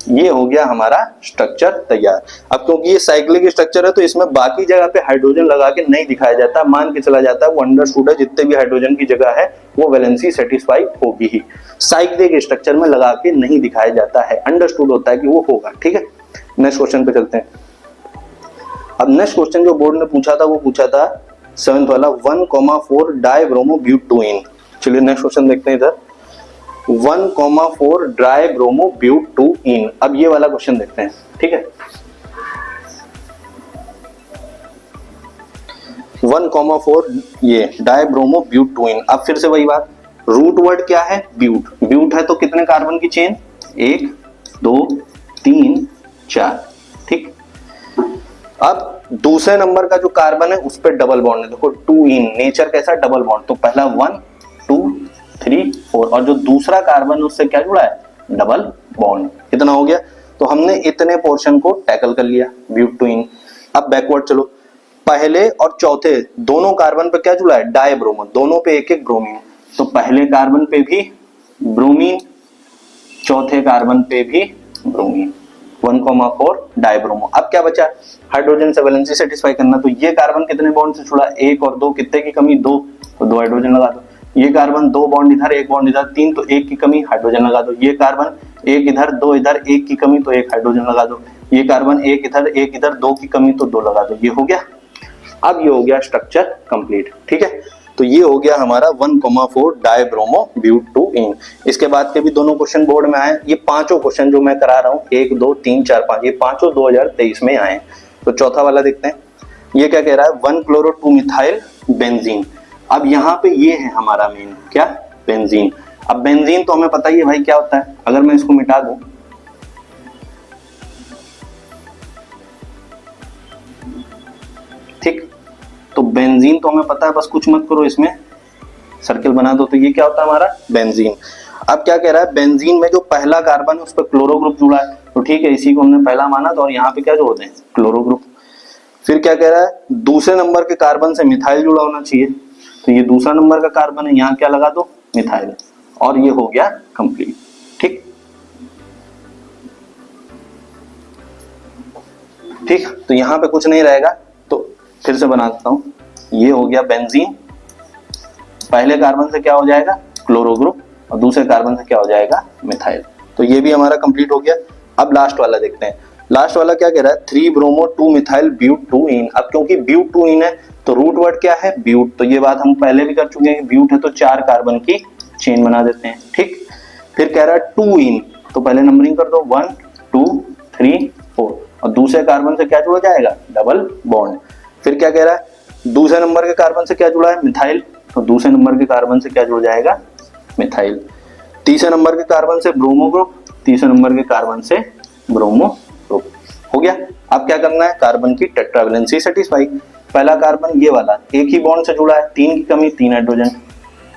ये हो गया हमारा स्ट्रक्चर तैयार। अब क्योंकि ये साइक्लिक स्ट्रक्चर है तो इसमें बाकी जगह पे हाइड्रोजन लगा के नहीं दिखाया जाता, मान के चला जाता है वो अंडरस्टूड है, जितने भी हाइड्रोजन की जगह है वो वैलेंसी सेटिस्फाई होगी ही। साइक्लिक स्ट्रक्चर में लगा के नहीं दिखाया जाता है, अंडरस्टूड होता है कि वो होगा, ठीक है। नेक्स्ट क्वेश्चन पे चलते हैं। अब नेक्स्ट क्वेश्चन जो बोर्ड ने पूछा था वो पूछा था 7th वाला, 1,4 डाइब्रोमोब्यूटेन। चलिए नेक्स्ट क्वेश्चन देखते हैं इधर, 1,4 डाइब्रोमोब्यूटेन। अब ये वाला क्वेश्चन देखते हैं, ठीक है। 1,4 ये डाइब्रोमोब्यूटेन। अब फिर से वही बात, रूट वर्ड क्या है, ब्यूट। ब्यूट है तो कितने कार्बन की चेन, 1 2 3 4, ठीक। अब दूसरे नंबर का जो कार्बन है उस पर डबल बॉन्ड है, देखो 2 इन, नेचर कैसा, डबल बॉन्ड। तो पहला 1 2 3 4, और जो दूसरा कार्बन उससे क्या जुड़ा है, डबल बॉन्ड। कितना हो गया, तो हमने इतने पोर्शन को टैकल कर लिया, ब्यूटेन। अब बैकवर्ड चलो, पहले और चौथे दोनों कार्बन पे क्या जुड़ा है, डाइब्रोमो, दोनों पे एक एक ब्रोमीन। तो पहले कार्बन पे भी ब्रोमीन, चौथे कार्बन पे भी ब्रोमीन, 1,4 डाइब्रोमो। अब क्या बचा, हाइड्रोजन से वैलेंसी सेटिस्फाई करना। तो ये कार्बन कितने बॉन्ड से जुड़ा, 1 और 2, कितने की कमी, 2, तो 2 हाइड्रोजन लगा दो। ये कार्बन 2 बॉन्ड इधर 1 बॉन्ड इधर, 3, तो 1 की कमी, हाइड्रोजन लगा दो। ये कार्बन 1 इधर 2 इधर, 1 की कमी, तो 1 हाइड्रोजन लगा दो। ये कार्बन 1 इधर 2 की कमी, तो 2 लगा दो। ये हो गया। अब ये हो गया स्ट्रक्चर कंप्लीट, ठीक है। तो ये हो गया हमारा 1,4 डाइब्रोमो ब्यूटूइन। इसके बाद के भी दोनों क्वेश्चन बोर्ड में आए। ये पांचों क्वेश्चन जो मैं करा रहा हूँ, 1 2 3 4 5, ये पांचों 2023 में आए। तो चौथा वाला देखते हैं। ये क्या कह रहा है, 1-chloro-2 मिथाइल बेंजीन। अब यहाँ पे ये है हमारा मेन क्या, बेंजीन। अब बेंजीन तो हमें पता ही है भाई क्या होता है। अगर मैं इसको मिटा दूं, ठीक, तो बेंजीन तो हमें पता है, बस कुछ मत करो, इसमें सर्किल बना दो। तो ये क्या होता है हमारा बेंजीन। अब क्या कह रहा है, बेंजीन में जो पहला कार्बन है उस पर क्लोरो ग्रुप जुड़ा है, तो ठीक है, इसी को हमने पहला माना था और यहाँ पे क्या जोड़ दें, क्लोरो ग्रुप। फिर क्या कह रहा है, दूसरे नंबर के कार्बन से मिथाइल जुड़ा होना चाहिए, तो ये दूसरा नंबर का कार्बन है, यहाँ क्या लगा दो, मिथाइल, और ये हो गया कंप्लीट, ठीक। ठीक, तो यहाँ पे कुछ नहीं रहेगा, तो फिर से बना देता हूँ। ये हो गया बेंजीन, पहले कार्बन से क्या हो जाएगा, क्लोरो ग्रुप, और दूसरे कार्बन से क्या हो जाएगा, मिथाइल। तो ये भी हमारा कंप्लीट हो गया। अब लास्ट वाला देखते हैं। लास्ट वाला क्या कह रहा है, 3-bromo-2 मिथाइल ब्यूटूइन। अब क्योंकि ब्यूटूइन है तो रूट वर्ड क्या है, ब्यूट। तो ये बात हम पहले भी कर चुके हैं, ब्यूट है तो 4 कार्बन की चेन बना देते हैं, ठीक। फिर कह रहा है 2-इन, तो पहले नंबरिंग कर दो, 1 2 3 4, और दूसरे कार्बन से क्या जुड़ा जाएगा, डबल बॉन्ड। फिर क्या कह रहा है, दूसरे नंबर के कार्बन से क्या जुड़ा है, मिथाइल, तो दूसरे नंबर के कार्बन से क्या जुड़ जाएगा, मिथाइल। तीसरे नंबर के कार्बन से ब्रोमो ग्रुप, तीसरे नंबर के कार्बन से ब्रोमो ग्रुप, हो गया। अब क्या करना है, कार्बन की टेट्रावैलेंसी सेटिस्फाई। पहला कार्बन ये वाला एक ही बॉन्ड से जुड़ा है, 3 की कमी, 3 हाइड्रोजन।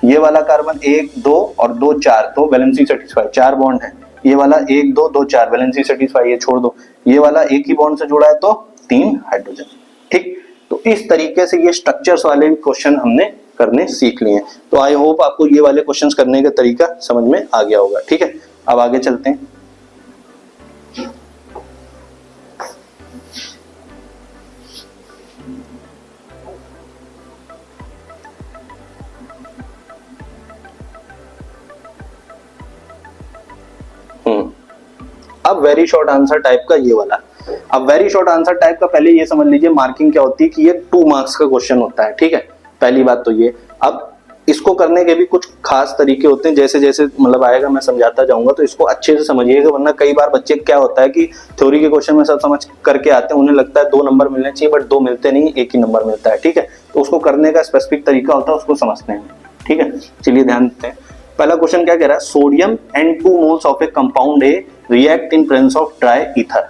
ये वाला कार्बन 1 2 और 2 4, तो वैलेंसी सेटिस्फाई, 4 बॉन्ड है। ये वाला 1 2 2 4 वैलेंसी सेटिस्फाई, ये छोड़ दो। ये वाला एक ही बॉन्ड से जुड़ा है तो 3 हाइड्रोजन, ठीक। तो इस तरीके से ये स्ट्रक्चर्स वाले क्वेश्चन हमने करने सीख लिए। तो आई होप आपको ये वाले क्वेश्चंस करने का तरीका समझ में आ गया होगा, ठीक है। अब आगे चलते हैं। अब वेरी शॉर्ट आंसर टाइप का ये वाला। अब वेरी शॉर्ट आंसर टाइप का पहले ये समझ लीजिए मार्किंग क्या होती है, कि ये 2 मार्क्स का क्वेश्चन होता है, ठीक है। पहली बात तो ये। अब इसको करने के भी कुछ खास तरीके होते हैं, जैसे जैसे मतलब आएगा मैं समझाता जाऊंगा, तो इसको अच्छे से समझिएगा, वरना कई बार बच्चे क्या होता है कि थ्योरी के क्वेश्चन में सब समझ करके आते हैं, उन्हें लगता है 2 नंबर मिलने चाहिए, बट 2 मिलते नहीं, 1 ही नंबर मिलता है, ठीक है। तो उसको करने का स्पेसिफिक तरीका होता है, उसको समझते हैं, ठीक है। चलिए ध्यान देते हैं। पहला क्वेश्चन क्या कह रहा है, sodium and 2 moles of A compound A react in presence of dry ether.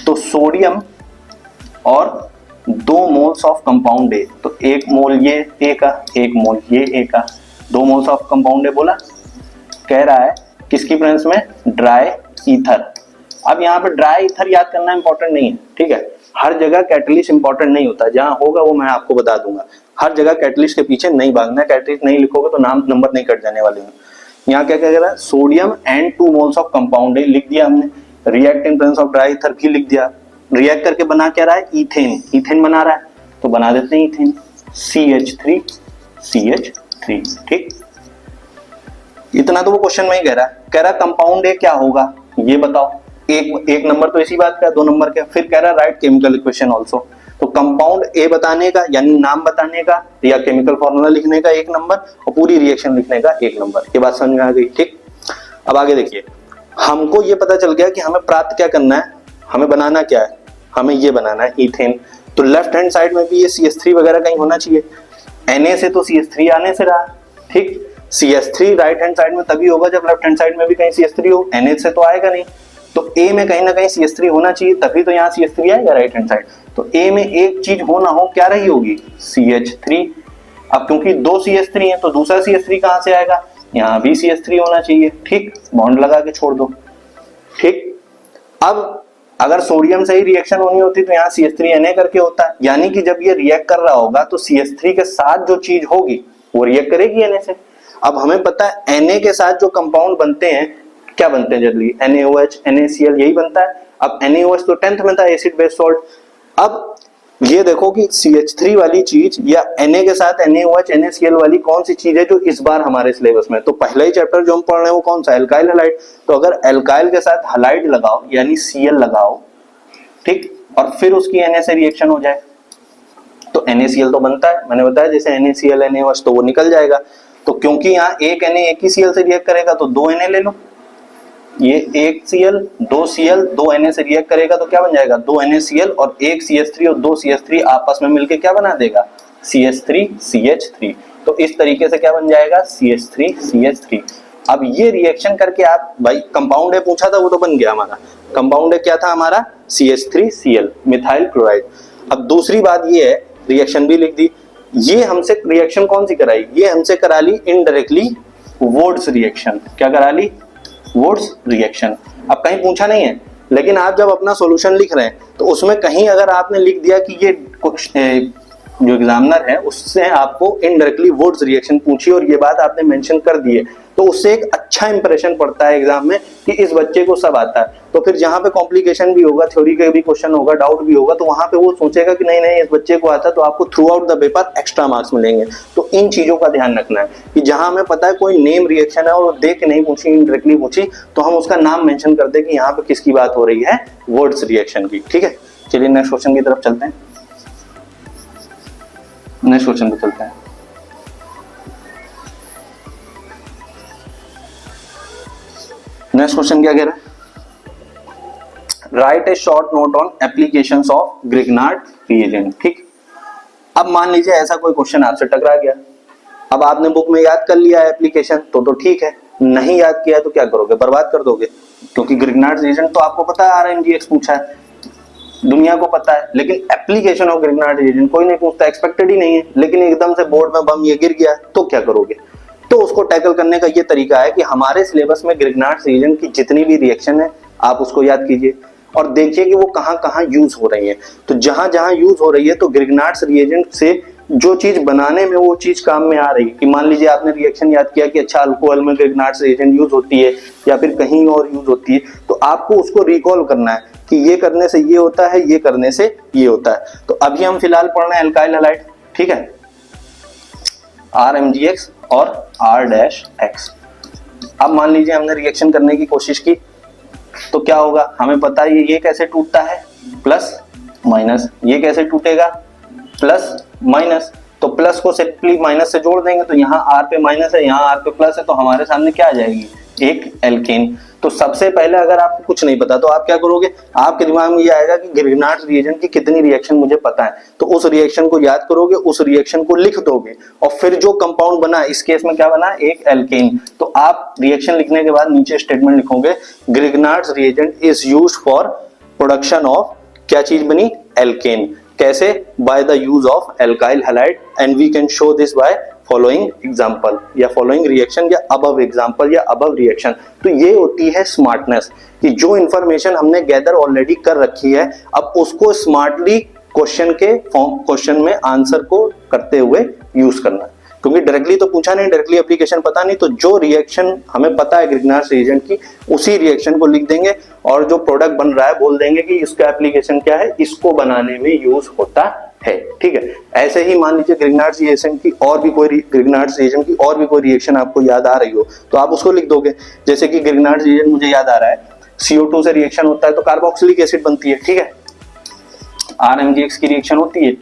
तो सोडियम और 2 मोल्स ऑफ कंपाउंड ए, तो 1 मोल ये ए का, 1 मोल ये ए का, 2 मोल्स ऑफ कंपाउंड ए बोला, कह रहा है किसकी प्रेजेंस में, ड्राई ईथर। अब यहाँ पे ड्राई ईथर याद करना इंपॉर्टेंट नहीं है, ठीक है। हर जगह कैटलिस्ट इंपॉर्टेंट नहीं होता, जहां होगा वो मैं आपको बता दूंगा। हर जगह कैटलिस्ट के पीछे नहीं भागना, कैटलिस्ट नहीं लिखोगे तो नाम नंबर नहीं कट जाने वाले हैं। यहाँ क्या कह रहा है, sodium and 2 moles of compound A लिख दिया हमने, react in presence of dry ether भी लिख दिया। रिएक्ट करके बना क्या रहा है, इथेन, इथेन बना रहा है, तो बना देते हैं इथेन, CH3 CH3, ठीक। इतना तो वो क्वेश्चन में ही कह रहा है कंपाउंड ए क्या होगा ये बताओ। एक नंबर तो इसी बात का, 2 नंबर का। फिर कह रहा है राइट केमिकल इक्वेशन आल्सो, तो कंपाउंड ए बताने का यानी नाम बताने का या केमिकल फॉर्मूला लिखने का 1 नंबर, और पूरी रिएक्शन लिखने का 1 नंबर। ये बात समझ में आ गई, ठीक। अब आगे देखिए, हमको ये पता चल गया कि हमें प्राप्त क्या करना है, हमें बनाना क्या है, हमें ये बनाना है इथेन। तो लेफ्ट हैंड साइड में भी ये CH3 वगैरह कहीं होना चाहिए। Na से तो CH3 आने से रहा, ठीक। CH3 राइट हैंड साइड में तभी होगा जब लेफ्ट हैंड साइड में भी कहीं CH3 हो, Na से तो आएगा नहीं। तो A में कहीं ना कहीं CH3 होना चाहिए, तभी तो यहाँ CH3 आएगा राइट हैंड साइड। तो A में एक चीज हो ना हो, क्या रही होगी, CH3। अब क्योंकि 2 CH3 है तो दूसरा CH3 कहां से आएगा, यहाँ भी CH3 होना चाहिए, ठीक। बॉन्ड लगा के छोड़ दो, ठीक। अब अगर सोडियम से ही रिएक्शन होनी होती तो यहाँ CH3Na करके होता है, यानी कि जब ये रिएक्ट कर रहा होगा तो CH3 के साथ जो चीज होगी वो रिएक्ट करेगी Na से। अब हमें पता है Na के साथ जो कंपाउंड बनते हैं, क्या बनते हैं जनरली, NaOH NaCl यही बनता है। अब NaOH तो 10th में था, एसिड बेस सॉल्ट। अब ये देखो कि CH3 वाली चीज या Na के साथ NaOH NaCl वाली कौन सी चीज है जो इस बार हमारे सिलेबस में, तो पहला ही चैप्टर जो हम पढ़ रहे हैं वो कौन सा, एल्काइल हैलाइड। तो अगर एल्काइल के साथ हैलाइड लगाओ यानी Cl लगाओ, ठीक, और फिर उसकी Na से रिएक्शन हो जाए तो NaCl तो बनता है, मैंने बताया जैसे NaCl NaOH तो वो निकल जाएगा। तो क्योंकि यहाँ एक Na एक ही Cl से रिएक्ट करेगा तो 2 Na ले लो, ये एक Cl 2 Cl 2 Na से रिएक्ट करेगा तो क्या बन जाएगा, 2 NaCl और एक CH3 और 2 CH3 आपस में मिलके क्या बना देगा, CH3 CH3। तो इस तरीके से क्या बन जाएगा, CH3 CH3। अब ये रिएक्शन करके आप, भाई कंपाउंड है पूछा था वो तो बन गया हमारा, कंपाउंड है क्या था हमारा, CH3Cl मिथाइल क्लोराइड। अब दूसरी बात ये है, रिएक्शन भी लिख दी, ये हमसे रिएक्शन कौन सी कराई, ये हमसे करा ली इनडायरेक्टली वोड्स रिएक्शन। क्या करा ली, वोड्स रिएक्शन। अब कहीं पूछा नहीं है, लेकिन आप जब अपना सॉल्यूशन लिख रहे हैं तो उसमें कहीं अगर आपने लिख दिया कि ये जो एग्जामिनर है उससे आपको इनडायरेक्टली वोड्स रिएक्शन पूछी और ये बात आपने मेंशन कर दी है, तो उससे एक अच्छा इंप्रेशन पड़ता है एग्जाम में कि इस बच्चे को सब आता है। तो फिर जहां पे कॉम्प्लिकेशन भी होगा, थ्योरी का भी क्वेश्चन होगा, डाउट भी होगा, तो वहां पे वो सोचेगा कि नहीं नहीं इस बच्चे को आता है, तो आपको through out the paper extra marks मिलेंगे। तो इन चीजों का ध्यान रखना है कि जहां हमें पता है कोई नेम रिएक्शन है और वो देख के नहीं पूछी, इनडायरेक्टली पूछी, तो हम उसका नाम मेंशन कर दे कि यहाँ पे किसकी बात हो रही है, वर्ड्स रिएक्शन की। ठीक है, चलिए नेक्स्ट क्वेश्चन की तरफ चलते हैं। नेक्स्ट क्वेश्चन पे चलते हैं। नेक्स्ट क्वेश्चन क्या कह रहा है, right A short note on applications of Grignard reagent. ठीक, अब मान लीजिए ऐसा कोई क्वेश्चन आपसे टकरा गया, अब आपने बुक में याद कर लिया है एप्लीकेशन तो ठीक है, नहीं याद किया तो क्या करोगे, बर्बाद कर दोगे, क्योंकि ग्रिग्नार्ड रिएजेंट तो आपको पता है, RMGX पूछा है, दुनिया को पता है, लेकिन एप्लीकेशन ऑफ ग्रिग्नार्ड रिएजेंट कोई नहीं पूछता, एक्सपेक्टेड ही नहीं है, लेकिन एकदम से बोर्ड में बम ये गिर गया तो क्या करोगे। तो उसको टैकल करने का ये तरीका है कि हमारे सिलेबस में ग्रिग्नार्ड रिएजेंट की जितनी भी रिएक्शन है आप उसको याद कीजिए और देखिए कि वो कहां कहां यूज हो रही है। तो जहां जहां यूज हो रही है तो ग्रिग्नार्ड रिएजेंट से जो चीज बनाने में वो चीज काम में आ रही है, कि मान लीजिए आपने रिएक्शन याद किया कि अच्छा अल्कोहल में ग्रिग्नार्ड रिएजेंट यूज होती है या फिर कहीं और यूज होती है, तो आपको उसको रिकॉल करना है कि ये करने से ये होता है, ये करने से ये होता है। तो अभी हम फिलहाल पढ़ रहे हैं एल्काइल हैलाइड, ठीक है, RMGX और R-X। अब मान लीजिए हमने रिएक्शन करने की कोशिश की तो क्या होगा, हमें पता है ये कैसे टूटता है, प्लस माइनस, ये कैसे टूटेगा, प्लस माइनस। तो प्लस को सिंपली माइनस से जोड़ देंगे तो यहाँ R पे माइनस है, यहाँ R पे प्लस है, तो हमारे सामने क्या आ जाएगी, एक एल्केन। तो सबसे पहले अगर आपको कुछ नहीं पता तो आप क्या करोगे, आपके दिमाग में ये आएगा कि ग्रिग्नार्ड रिएजेंट की कितनी रिएक्शन मुझे पता है, तो उस रिएक्शन को याद करोगे, उस रिएक्शन को लिख दोगे और फिर जो कंपाउंड बना, इस केस में क्या बना, एक एल्केन। तो आप रिएक्शन लिखने के बाद नीचे स्टेटमेंट लिखोगे, Grignard reagent is used for production of, क्या चीज बनी, एल्केन। कैसे, by the use of alkyl halide and we can show this by following example या फॉलोइंग रिएक्शन या अबव एग्जाम्पल या अबव रिएक्शन। तो ये होती है स्मार्टनेस, कि जो इंफॉर्मेशन हमने गैदर ऑलरेडी कर रखी है अब उसको स्मार्टली क्वेश्चन में आंसर को करते हुए यूज करना, क्योंकि डायरेक्टली तो पूछा नहीं, डायरेक्टली एप्लीकेशन पता नहीं, तो जो रिएक्शन हमें पता है ग्रिग्नार्ड रिएजेंट की उसी रिएक्शन को लिख देंगे और जो प्रोडक्ट बन रहा है बोल देंगे कि इसका एप्लीकेशन क्या है, इसको बनाने में यूज होता है। ठीक है, ऐसे ही मान लीजिए ग्रिग्नार्ड रिएक्शन की और भी कोई ग्रिग्नार्ड रिएजेंट की और भी कोई रिएक्शन आपको याद आ रही हो तो आप उसको लिख दोगे। जैसे कि ग्रिग्नार्ड रिएजेंट मुझे याद आ रहा है, CO2 से रिएक्शन होता है तो कार्बोक्सिलिक एसिड बनती है, ठीक है, RMGX की रिएक्शन होती है,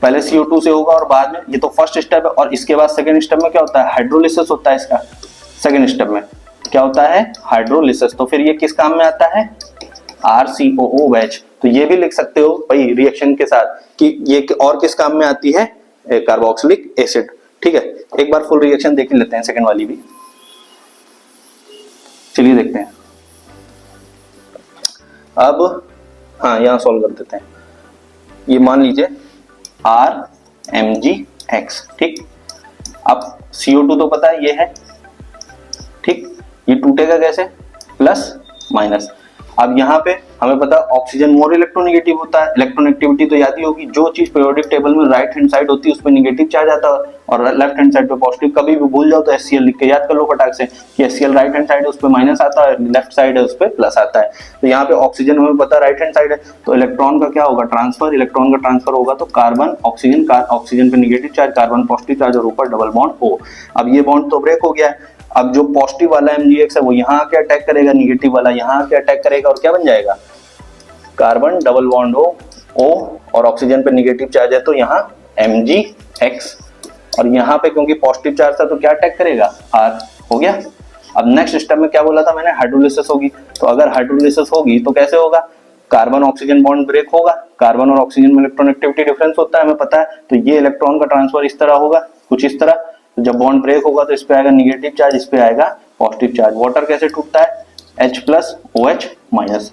पहले CO2 से होगा और बाद में, ये तो फर्स्ट स्टेप है, और इसके बाद सेकंड स्टेप में क्या होता है, हाइड्रोलिसिस होता है इसका। सेकंड स्टेप में क्या होता है, हाइड्रोलिसिस। तो फिर ये किस काम में आता है, RCOOH। तो ये भी लिख सकते हो भाई रिएक्शन के साथ कि ये और किस काम में आती है, कार्बोक्सिलिक एसिड। ठीक है, एक बार फुल रिएक्शन देख लेते हैं, सेकंड वाली भी, चलिए देखते हैं। अब हाँ यहाँ सॉल्व कर देते हैं। ये मान लीजिए RMGX, ठीक, अब CO2 तो पता है ये है, ठीक, ये टूटेगा कैसे, प्लस माइनस। अब यहाँ पे हमें पता है ऑक्सीजन मोर इलेक्ट्रोनेगेटिव होता है, इलेक्ट्रोनेगेटिविटी तो याद ही होगी, जो चीज पीरियोडिक टेबल में राइट हैंड साइड होती है उस पर निगेटिव चार्ज आता है और लेफ्ट हैंड साइड पे पॉजिटिव। कभी भी भूल जाओ तो HCl लिख के याद कर लो फटाक से कि HCl राइट हैंड साइड है उस पर माइनस आता है, लेफ्ट साइड है उस पर प्लस आता है। तो यहाँ पे ऑक्सीजन हमें पता राइट हैंड साइड है, तो इलेक्ट्रॉन का क्या होगा, ट्रांसफर, इलेक्ट्रॉन का ट्रांसफर होगा तो कार्बन ऑक्सीजन, ऑक्सीजन पे negative charge, carbon positive charge और ऊपर डबल बॉन्ड O। अब ये बॉन्ड तो ब्रेक हो गया है। अब जो पॉजिटिव वाला MgX है वो यहाँ आके अटैक करेगा, निगेटिव वाला यहाँ आके अटैक करेगा और क्या बन जाएगा, कार्बन डबल बॉन्ड O और ऑक्सीजन पे निगेटिव चार्ज है तो यहाँ MgX, और यहाँ पे क्योंकि पॉजिटिव चार्ज था तो क्या अटैक करेगा, R। हो गया। अब नेक्स्ट स्टेप में क्या बोला था मैंने, हाइड्रोलिसिस होगी। तो अगर हाइड्रोलिसिस होगी तो कैसे होगा, कार्बन ऑक्सीजन बॉन्ड ब्रेक होगा, कार्बन और ऑक्सीजन में इलेक्ट्रोनेगेटिविटी डिफरेंस होता है हमें पता है, तो ये इलेक्ट्रॉन का ट्रांसफर इस तरह होगा, कुछ इस तरह। तो जब बॉन्ड ब्रेक होगा तो इस पे आएगा निगेटिव चार्ज, इस पे आएगा पॉजिटिव चार्ज। वाटर कैसे टूटता है, H प्लस OH माइनस,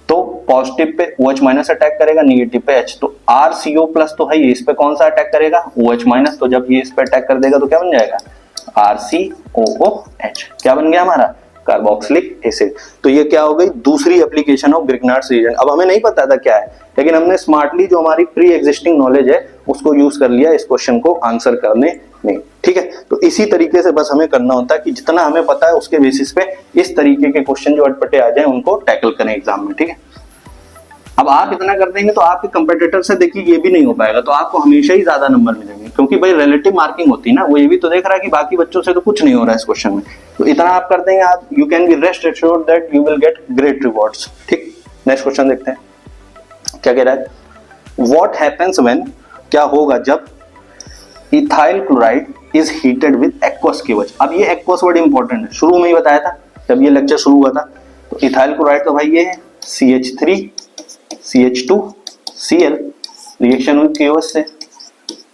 तो positive pay OH minus attack करेगा, निगेटिव पे H, तो RCO प्लस तो है ही, इस पे कौन सा अटैक करेगा, OH माइनस, तो जब ये इस पे अटैक कर देगा तो क्या बन जाएगा, RCOOH। क्या बन गया हमारा, कार्बोक्सिलिक एसिड। तो ये क्या हो गई, दूसरी एप्लीकेशन ऑफ ग्रिग्नार्ड्स रिएजेंट। अब हमें नहीं पता था क्या है, लेकिन हमने स्मार्टली जो हमारी प्री एग्जिस्टिंग नॉलेज है उसको यूज कर लिया इस क्वेश्चन को आंसर करने में। ठीक है, तो इसी तरीके से बस हमें करना होता है कि जितना हमें पता है उसके बेसिस पे इस तरीके के क्वेश्चन जो अटपटे आ जाए उनको टैकल करें एग्जाम में। ठीक है, अब आप इतना कर देंगे तो आपके कंपेटिटर से देखिए ये भी नहीं हो पाएगा, तो आपको हमेशा ही ज्यादा नंबर मिलेंगे, क्योंकि भाई रिलेटिव मार्किंग होती है ना, वो ये भी तो देख रहा है कि बाकी बच्चों से तो कुछ नहीं हो रहा है इस क्वेश्चन में, तो इतना आप कर देंगे आप, you can be rest assured that you will get great rewards. ठीक, नेक्स्ट क्वेश्चन देखते हैं क्या कह रहा है, व्हाट हैपेंस व्हेन, क्या होगा जब ethyl chloride is heated with aqueous KOH. अब ये एक्वस वर्ड इंपॉर्टेंट है, शुरू में ही बताया था जब ये लेक्चर शुरू हुआ था। तो इथाइल क्लोराइड तो भाई ये है CH3 CH2 Cl, रिएक्शन हुई KOH से।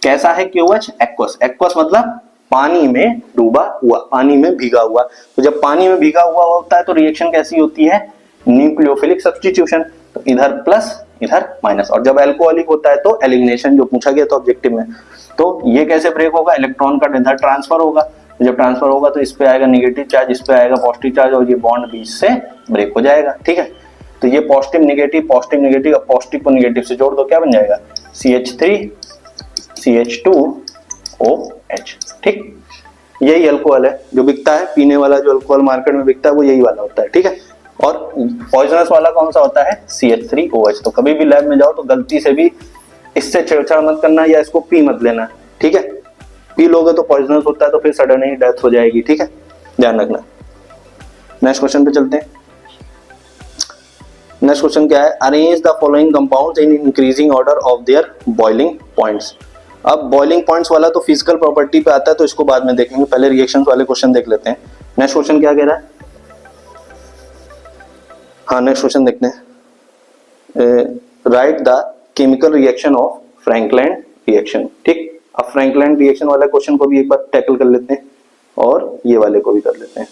कैसा है KOH, एक्वस, एक्वस मतलब पानी में डूबा हुआ, पानी में भीगा हुआ। तो जब पानी में भीगा हुआ होता है तो रिएक्शन कैसी होती है, न्यूक्लियोफिलिक सब्स्टिट्यूशन, तो इधर प्लस इधर माइनस। और जब अल्कोहलिक होता है तो एलिमिनेशन, जो पूछा गया था ऑब्जेक्टिव में। तो ये कैसे ब्रेक होगा, इलेक्ट्रॉन का इधर ट्रांसफर होगा, जब ट्रांसफर होगा तो इस पे आएगा निगेटिव चार्ज, इस पे आएगा पॉजिटिव चार्ज और ये बॉन्ड बीच से ब्रेक हो जाएगा। ठीक है, तो ये पॉजिटिव नेगेटिव, पॉजिटिव नेगेटिव, अब पॉजिटिव को नेगेटिव से जोड़ दो, क्या बन जाएगा CH3 CH2OH। ठीक, यही अल्कोहल है जो बिकता है, पीने वाला जो अल्कोहल मार्केट में बिकता है वो यही वाला होता है। ठीक है, और पॉइजनस वाला कौन सा होता है, CH3OH। तो कभी भी लैब में जाओ तो गलती से भी इससे छेड़छाड़ मत करना या इसको पी मत लेना। ठीक है, पी लोगे तो पॉइजनस होता है तो फिर सडन ही डेथ हो जाएगी। ठीक है, ध्यान रखना। नेक्स्ट क्वेश्चन पे चलते हैं। नेक्स्ट क्वेश्चन क्या है, arrange the following compounds in increasing order of their boiling points. अब बॉइलिंग पॉइंट्स वाला तो फिजिकल प्रॉपर्टी पे आता है तो इसको बाद में देखेंगे, पहले रिएक्शंस वाले क्वेश्चन देख लेते हैं। नेक्स्ट क्वेश्चन क्या कह रहा है, हाँ नेक्स्ट क्वेश्चन देखते हैं, right the chemical reaction of Frankland reaction. ठीक, अब फ्रैंकलैंड रिएक्शन वाला क्वेश्चन को भी एक बार टैकल कर लेते हैं और ये वाले को भी कर लेते हैं।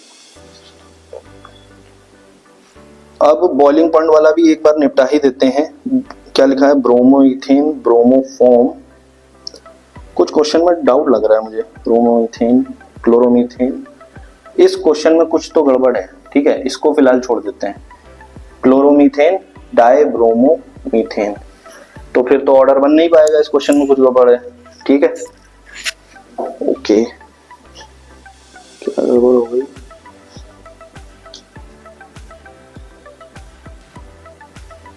अब बॉइलिंग पॉइंट वाला भी एक बार निपटा ही देते हैं। क्या लिखा है, ब्रोमोइथेन ब्रोमोफॉर्म, कुछ क्वेश्चन में डाउट लग रहा है मुझे, ब्रोमोइथेन क्लोरोमीथेन, इस क्वेश्चन में कुछ तो गड़बड़ है। ठीक है, इसको फिलहाल छोड़ देते हैं। क्लोरोमीथेन डाइब्रोमोमीथेन, तो फिर तो ऑर्डर बन नहीं पाएगा, इस क्वेश्चन में कुछ गड़बड़ है। ठीक है, ओके, क्या गड़बड़ हो गई,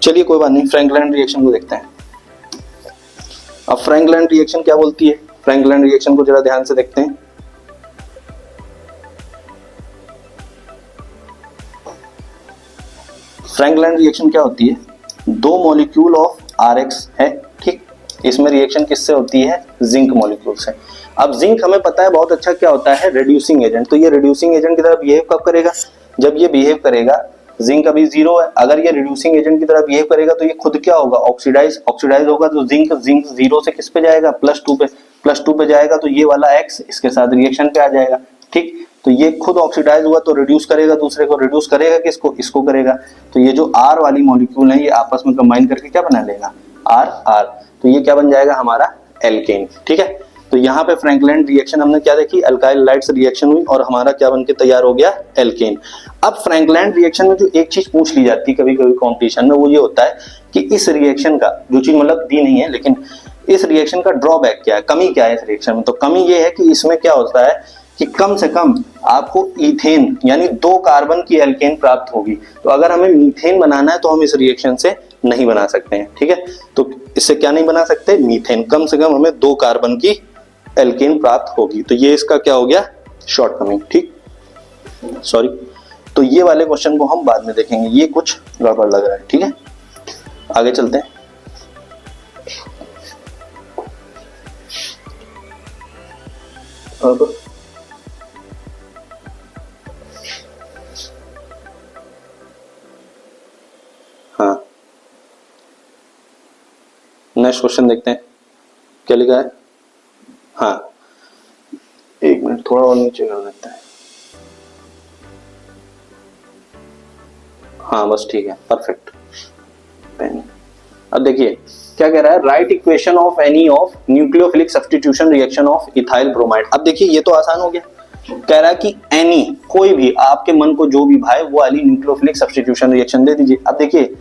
चलिए कोई बात नहीं, फ्रैंकलैंड रिएक्शन को देखते हैं। अब फ्रैंकलैंड रिएक्शन क्या बोलती है, फ्रैंकलैंड रिएक्शन को जरा ध्यान से देखते हैं। फ्रैंकलैंड रिएक्शन क्या होती है, दो मॉलिक्यूल ऑफ RX है। ठीक, इसमें रिएक्शन किससे होती है, जिंक मॉलिक्यूल से। अब जिंक हमें पता है बहुत अच्छा क्या होता है, रिड्यूसिंग एजेंट। तो ये रिड्यूसिंग एजेंट की तरह बिहेव कब करेगा, जब ये बिहेव करेगा, जिंक अभी 0 है, अगर ये रिड्यूसिंग एजेंट की तरह बिहेव करेगा तो ये खुद क्या होगा, ऑक्सीडाइज होगा। तो जिंक 0 से किस पे जाएगा, +2 पे, +2 पे जाएगा तो ये वाला X इसके साथ रिएक्शन पे आ जाएगा। ठीक, तो ये खुद ऑक्सीडाइज हुआ तो रिड्यूस करेगा, दूसरे को रिड्यूस करेगा, किसको, इसको करेगा। तो ये जो R वाली मॉलिक्यूल है ये आपस में कंबाइन करके क्या बना लेगा, R। तो ये क्या बन जाएगा हमारा एल्केन। ठीक है, तो यहाँ पे फ्रैंकलैंड रिएक्शन हमने क्या देखी, अल्काइल लाइट्स रिएक्शन हुई और हमारा क्या बनके तैयार हो गया, एल्केन। अब फ्रैंकलैंड रिएक्शन में जो एक चीज पूछ ली जाती है कभी कभी कॉम्पिटिशन में, वो ये होता है कि इस रिएक्शन का, जो चीज मतलब दी नहीं है लेकिन इस रिएक्शन का ड्रॉबैक क्या है, कमी क्या है इस रिएक्शन में। तो कमी ये है कि इसमें क्या होता है कि कम से कम आपको इथेन यानी 2 कार्बन की एल्केन प्राप्त होगी। तो अगर हमें मीथेन बनाना है तो हम इस रिएक्शन से नहीं बना सकते हैं, ठीक है। तो इससे क्या नहीं बना सकते, मीथेन। कम से कम हमें 2 कार्बन की एल्केन प्राप्त होगी। तो ये इसका क्या हो गया, शॉर्टकमिंग, ठीक, सॉरी। तो ये वाले क्वेश्चन को हम बाद में देखेंगे, ये कुछ गड़बड़ लग रहा है, ठीक है। आगे चलते हैं। अब हाँ, नेक्स्ट क्वेश्चन देखते हैं क्या लिखा है। हाँ, एक मिनट थोड़ा और नीचे कर देते हैं। हाँ बस ठीक है, परफेक्ट। अब देखिए क्या कह रहा है, right equation of any of nucleophilic substitution reaction of ethyl bromide. अब देखिए ये तो आसान हो गया, कह रहा है कि एनी, कोई भी, आपके मन को जो भी भाए वो वाली न्यूक्लियोफिलिक सब्स्टिट्यूशन रिएक्शन दे दीजिए। अब देखिए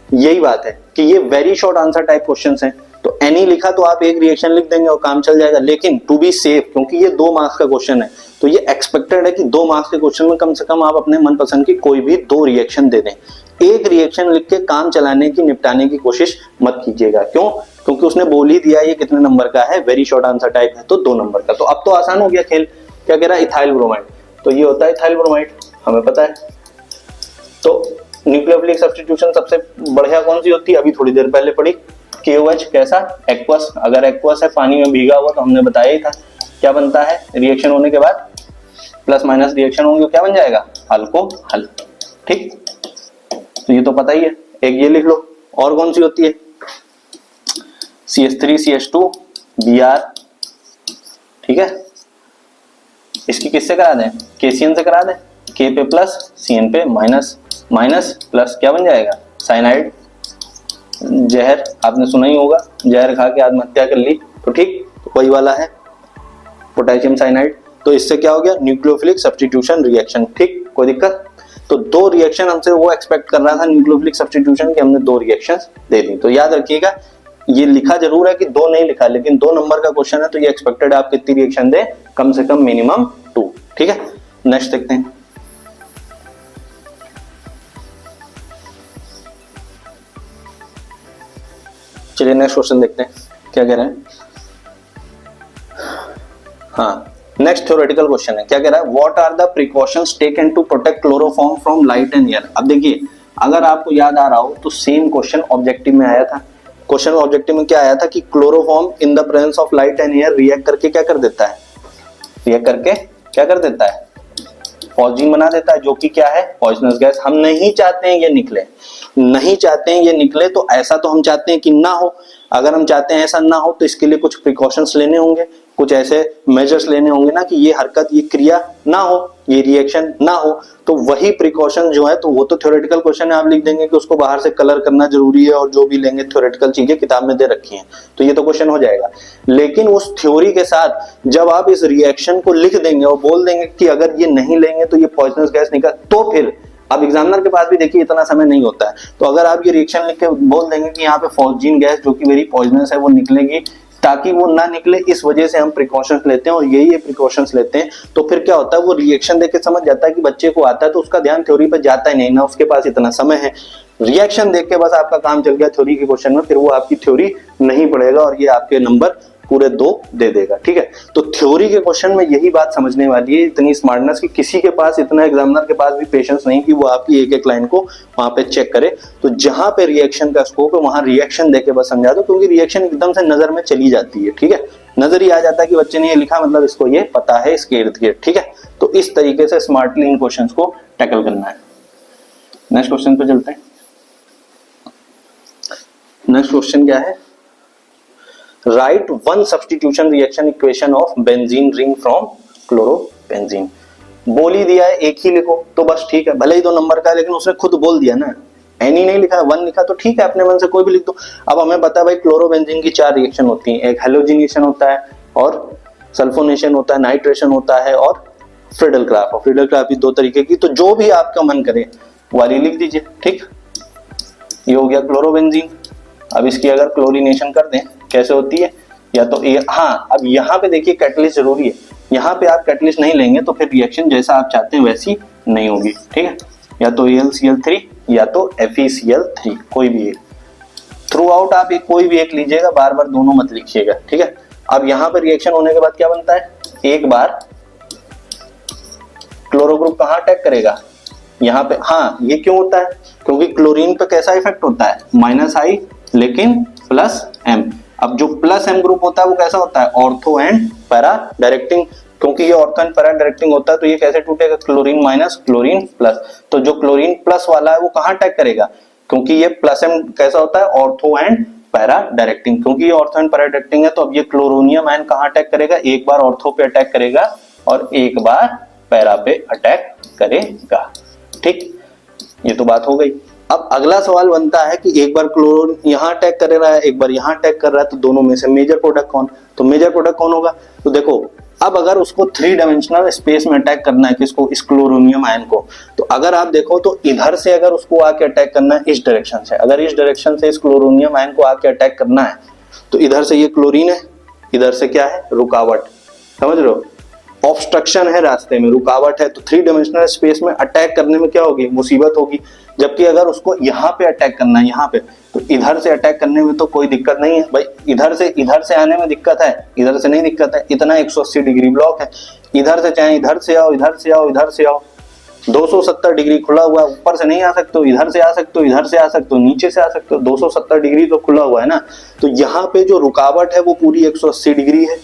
यही बात है कि ये very short answer type questions हैं, तो एनी लिखा तो आप एक रिएक्शन लिख देंगे और काम चल जाएगा। लेकिन टू बी सेफ, क्योंकि ये 2 मार्क्स का क्वेश्चन है, तो ये एक्सपेक्टेड है कि 2 मार्क्स के क्वेश्चन में कम से कम आप अपने मनपसंद की कोई भी 2 रिएक्शन दे दें। एक रिएक्शन लिख के काम चलाने की, निपटाने की कोशिश मत कीजिएगा। क्यों? क्योंकि उसने बोल ही दिया ये कितने नंबर का है, वेरी शॉर्ट आंसर टाइप है, तो 2 नंबर का। तो अब तो आसान हो गया खेल। क्या कह रहा है, इथाइल ब्रोमाइड, तो ये होता है इथाइल ब्रोमाइड, हमें पता है। तो न्यूक्लियोफिलिक सब्स्टिट्यूशन सबसे बढ़िया कौन सी होती है, अभी थोड़ी देर पहले पढ़ी, KOH, कैसा, एक्वस। अगर एक्वस है, पानी में भीगा हुआ, तो हमने बताया ही था क्या बनता है, रिएक्शन होने के बाद प्लस माइनस रिएक्शन होंगे, क्या बन जाएगा, अल्कोहल, ठीक। तो ये तो पता ही है, एक ये लिख लो। और कौन सी होती है, CH3 CH2 Br, ठीक है। इसकी किससे करा दें, KCN से करा दें, K पे प्लस CN पे माइनस, माइनस प्लस क्या बन जाएगा, साइनाइड। जहर आपने सुना ही होगा, जहर खा के आत्महत्या कर ली, तो ठीक, तो वही वाला है पोटेशियम साइनाइड। तो इससे क्या हो गया, न्यूक्लियोफिलिक सब्स्टिट्यूशन रिएक्शन, ठीक, कोई दिक्कत। तो 2 रिएक्शन हमसे वो एक्सपेक्ट कर रहा था न्यूक्लियोफिलिक सब्स्टिट्यूशन की, हमने 2 रिएक्शंस दे दी। तो याद रखिएगा, ये लिखा जरूर है कि 2 नहीं लिखा, लेकिन 2 नंबर का क्वेश्चन है, तो ये एक्सपेक्टेड आप कितनी रिएक्शन दें, कम से कम मिनिमम 2, ठीक है। नेक्स्ट देखते हैं। चलिए नेक्स्ट क्वेश्चन देखते हैं क्या कह रहे हैं। हाँ, नेक्स्ट थ्योरेटिकल क्वेश्चन है, क्या कह रहा है, what are the precautions taken to protect chloroform from light and air. अब देखिए, अगर आपको याद आ रहा हो तो सेम क्वेश्चन ऑब्जेक्टिव में आया था। क्वेश्चन ऑब्जेक्टिव में क्या आया था कि chloroform in the presence of light and air react करके क्या कर देता है, रिएक्ट करके क्या कर देता है, पॉइजन बना देता है, जो कि क्या है, पॉइजनस गैस। हम नहीं चाहते हैं ये निकले, नहीं चाहते हैं ये निकले, तो ऐसा तो हम चाहते हैं कि ना हो। अगर हम चाहते हैं ऐसा ना हो तो इसके लिए कुछ प्रिकॉशंस लेने होंगे, कुछ ऐसे मेजर्स लेने होंगे ना कि ये हरकत, ये क्रिया ना हो, ये रिएक्शन ना हो। तो वही प्रिकॉशन जो है, तो वो तो थ्योरेटिकल क्वेश्चन है, आप लिख देंगे कि उसको बाहर से कलर करना जरूरी है, और जो भी लेंगे थ्योरेटिकल चीजें किताब में दे रखी हैं, तो ये तो क्वेश्चन हो जाएगा। लेकिन उस थ्योरी के साथ जब आप इस रिएक्शन को लिख देंगे और बोल देंगे कि अगर ये नहीं लेंगे तो ये पॉइजनस गैस निकल, तो फिर अब एग्जामिनर के पास भी देखिए इतना समय नहीं होता है, तो अगर आप ये रिएक्शन लिख के बोल देंगे कि यहाँ पे फॉस्जीन गैस जो कि वेरी पॉइजनस है वो निकलेगी, ताकि वो ना निकले इस वजह से हम प्रिकॉशंस लेते हैं, और यही प्रिकॉशंस लेते हैं, तो फिर क्या होता है, वो रिएक्शन देख के समझ जाता है कि बच्चे को आता है, तो उसका ध्यान थ्योरी पर जाता ही नहीं, ना उसके पास इतना समय है। रिएक्शन देख के बस आपका काम चल गया थ्योरी के क्वेश्चन में, फिर वो आपकी थ्योरी नहीं पड़ेगा और ये आपके नंबर पूरे 2 दे देगा, ठीक है। तो थ्योरी के क्वेश्चन में यही बात समझने वाली है, इतनी स्मार्टनेस कि किसी के पास, इतना एग्जामिनर के पास भी पेशेंस नहीं कि वो आपकी एक एक लाइन को वहां पे चेक करे। तो जहां पे रिएक्शन का स्कोप है वहां रिएक्शन देके बस समझा दो, क्योंकि रिएक्शन एकदम से नजर में चली जाती है, ठीक है, नजर ही आ जाता है कि बच्चे ने ये लिखा, मतलब इसको ये पता है इसके इर्द गिर्द, ठीक है। तो इस तरीके से स्मार्टली इन क्वेश्चंस को टैकल करना है। नेक्स्ट क्वेश्चन पे चलते हैं। नेक्स्ट क्वेश्चन क्या है, right one substitution reaction equation of benzene ring from chlorobenzene. बोल ही दिया है, एक ही लिखो तो बस ठीक है, भले ही 2 नंबर का है, लेकिन उसने खुद बोल दिया ना, एनी नहीं लिखा, 1 लिखा, तो ठीक है, अपने मन से कोई भी लिख दो। अब हमें पता है भाई क्लोरोबेंजीन की 4 रिएक्शन होती हैं, एक हैलोजिनेशन होता है और सल्फोनेशन होता है, नाइट्रेशन होता है और फ्रीडल क्राफ्ट। और फ्रीडल क्राफ्ट भी दो तरीके की, तो जो भी आपका मन करे वाली लिख दीजिए। ठीक, ये हो गया क्लोरोबेंजीन। अब इसकी अगर क्लोरीनेशन कर दें कैसे होती है, या तो हाँ, अब यहाँ पे देखिए कैटलिस्ट जरूरी है। यहाँ पे आप कैटलिस्ट नहीं लेंगे तो फिर रिएक्शन जैसा आप चाहते हैं वैसी नहीं होगी। ठीक है, या तो AlCl3 या तो FeCl3, कोई भी एक। थ्रू आउट आप एक कोई भी एक लीजिएगा, बार बार दोनों मत लिखिएगा। ठीक है, अब यहाँ पे रिएक्शन होने के बाद क्या बनता है, एक बार क्लोरो ग्रुप कहाँ अटैक करेगा, यहाँ पे। हाँ, ये क्यों होता है, क्योंकि क्लोरीन पे कैसा इफेक्ट होता है, -I लेकिन +M। अब जो +M ग्रुप होता है वो कैसा होता है, ऑर्थो एंड पैरा डायरेक्टिंग। क्योंकि ये ऑर्थो एंड पैरा डायरेक्टिंग होता है तो ये कैसे टूटेगा, क्लोरीन माइनस क्लोरीन प्लस। तो जो क्लोरीन प्लस वाला है वो कहाँ अटैक करेगा, क्योंकि ये +M कैसा होता है, ऑर्थो एंड पैरा डायरेक्टिंग। क्योंकि ये ऑर्थो एंड पैरा डायरेक्टिंग है तो अब ये क्लोरोनियम आयन कहाँ अटैक करेगा, एक बार ऑर्थो पे अटैक करेगा और एक बार पैरा पे अटैक करेगा। ठीक, ये तो बात हो गई। अब अगला सवाल बनता है कि एक बार क्लोरीन यहाँ अटैक कर रहा है, एक बार यहाँ अटैक कर रहा है, तो दोनों में से मेजर प्रोडक्ट कौन, तो मेजर प्रोडक्ट कौन होगा। तो देखो, अब अगर उसको 3 डायमेंशनल स्पेस में अटैक करना है किसको, इस क्लोरोनियम आयन को, तो अगर आप देखो तो इधर से अगर उसको आके अटैक करना है इस डायरेक्शन से, अगर इस डायरेक्शन से इस क्लोरोनियम आयन को आके अटैक करना है तो इधर से ये क्लोरीन है, इधर से क्या है, रुकावट। समझ रहे हो, ऑब्स्ट्रक्शन है रास्ते में, रुकावट है, तो 3 डायमेंशनल स्पेस में अटैक करने में क्या होगी, मुसीबत होगी। जबकि अगर उसको यहाँ पे अटैक करना है, यहाँ पे, तो इधर से अटैक करने में तो कोई दिक्कत नहीं है भाई। इधर से आने में दिक्कत है, इधर से नहीं दिक्कत है, इतना 180 डिग्री ब्लॉक है। इधर से चाहे इधर से आओ, इधर से आओ, इधर से आओ, 270 डिग्री खुला हुआ है, ऊपर से नहीं आ सकते हो, इधर से आ सकते हो, इधर से आ सकते हो, नीचे से आ सकते हो, 270 डिग्री तो खुला हुआ है ना। तो यहाँ पे जो रुकावट है वो पूरी 180 डिग्री है,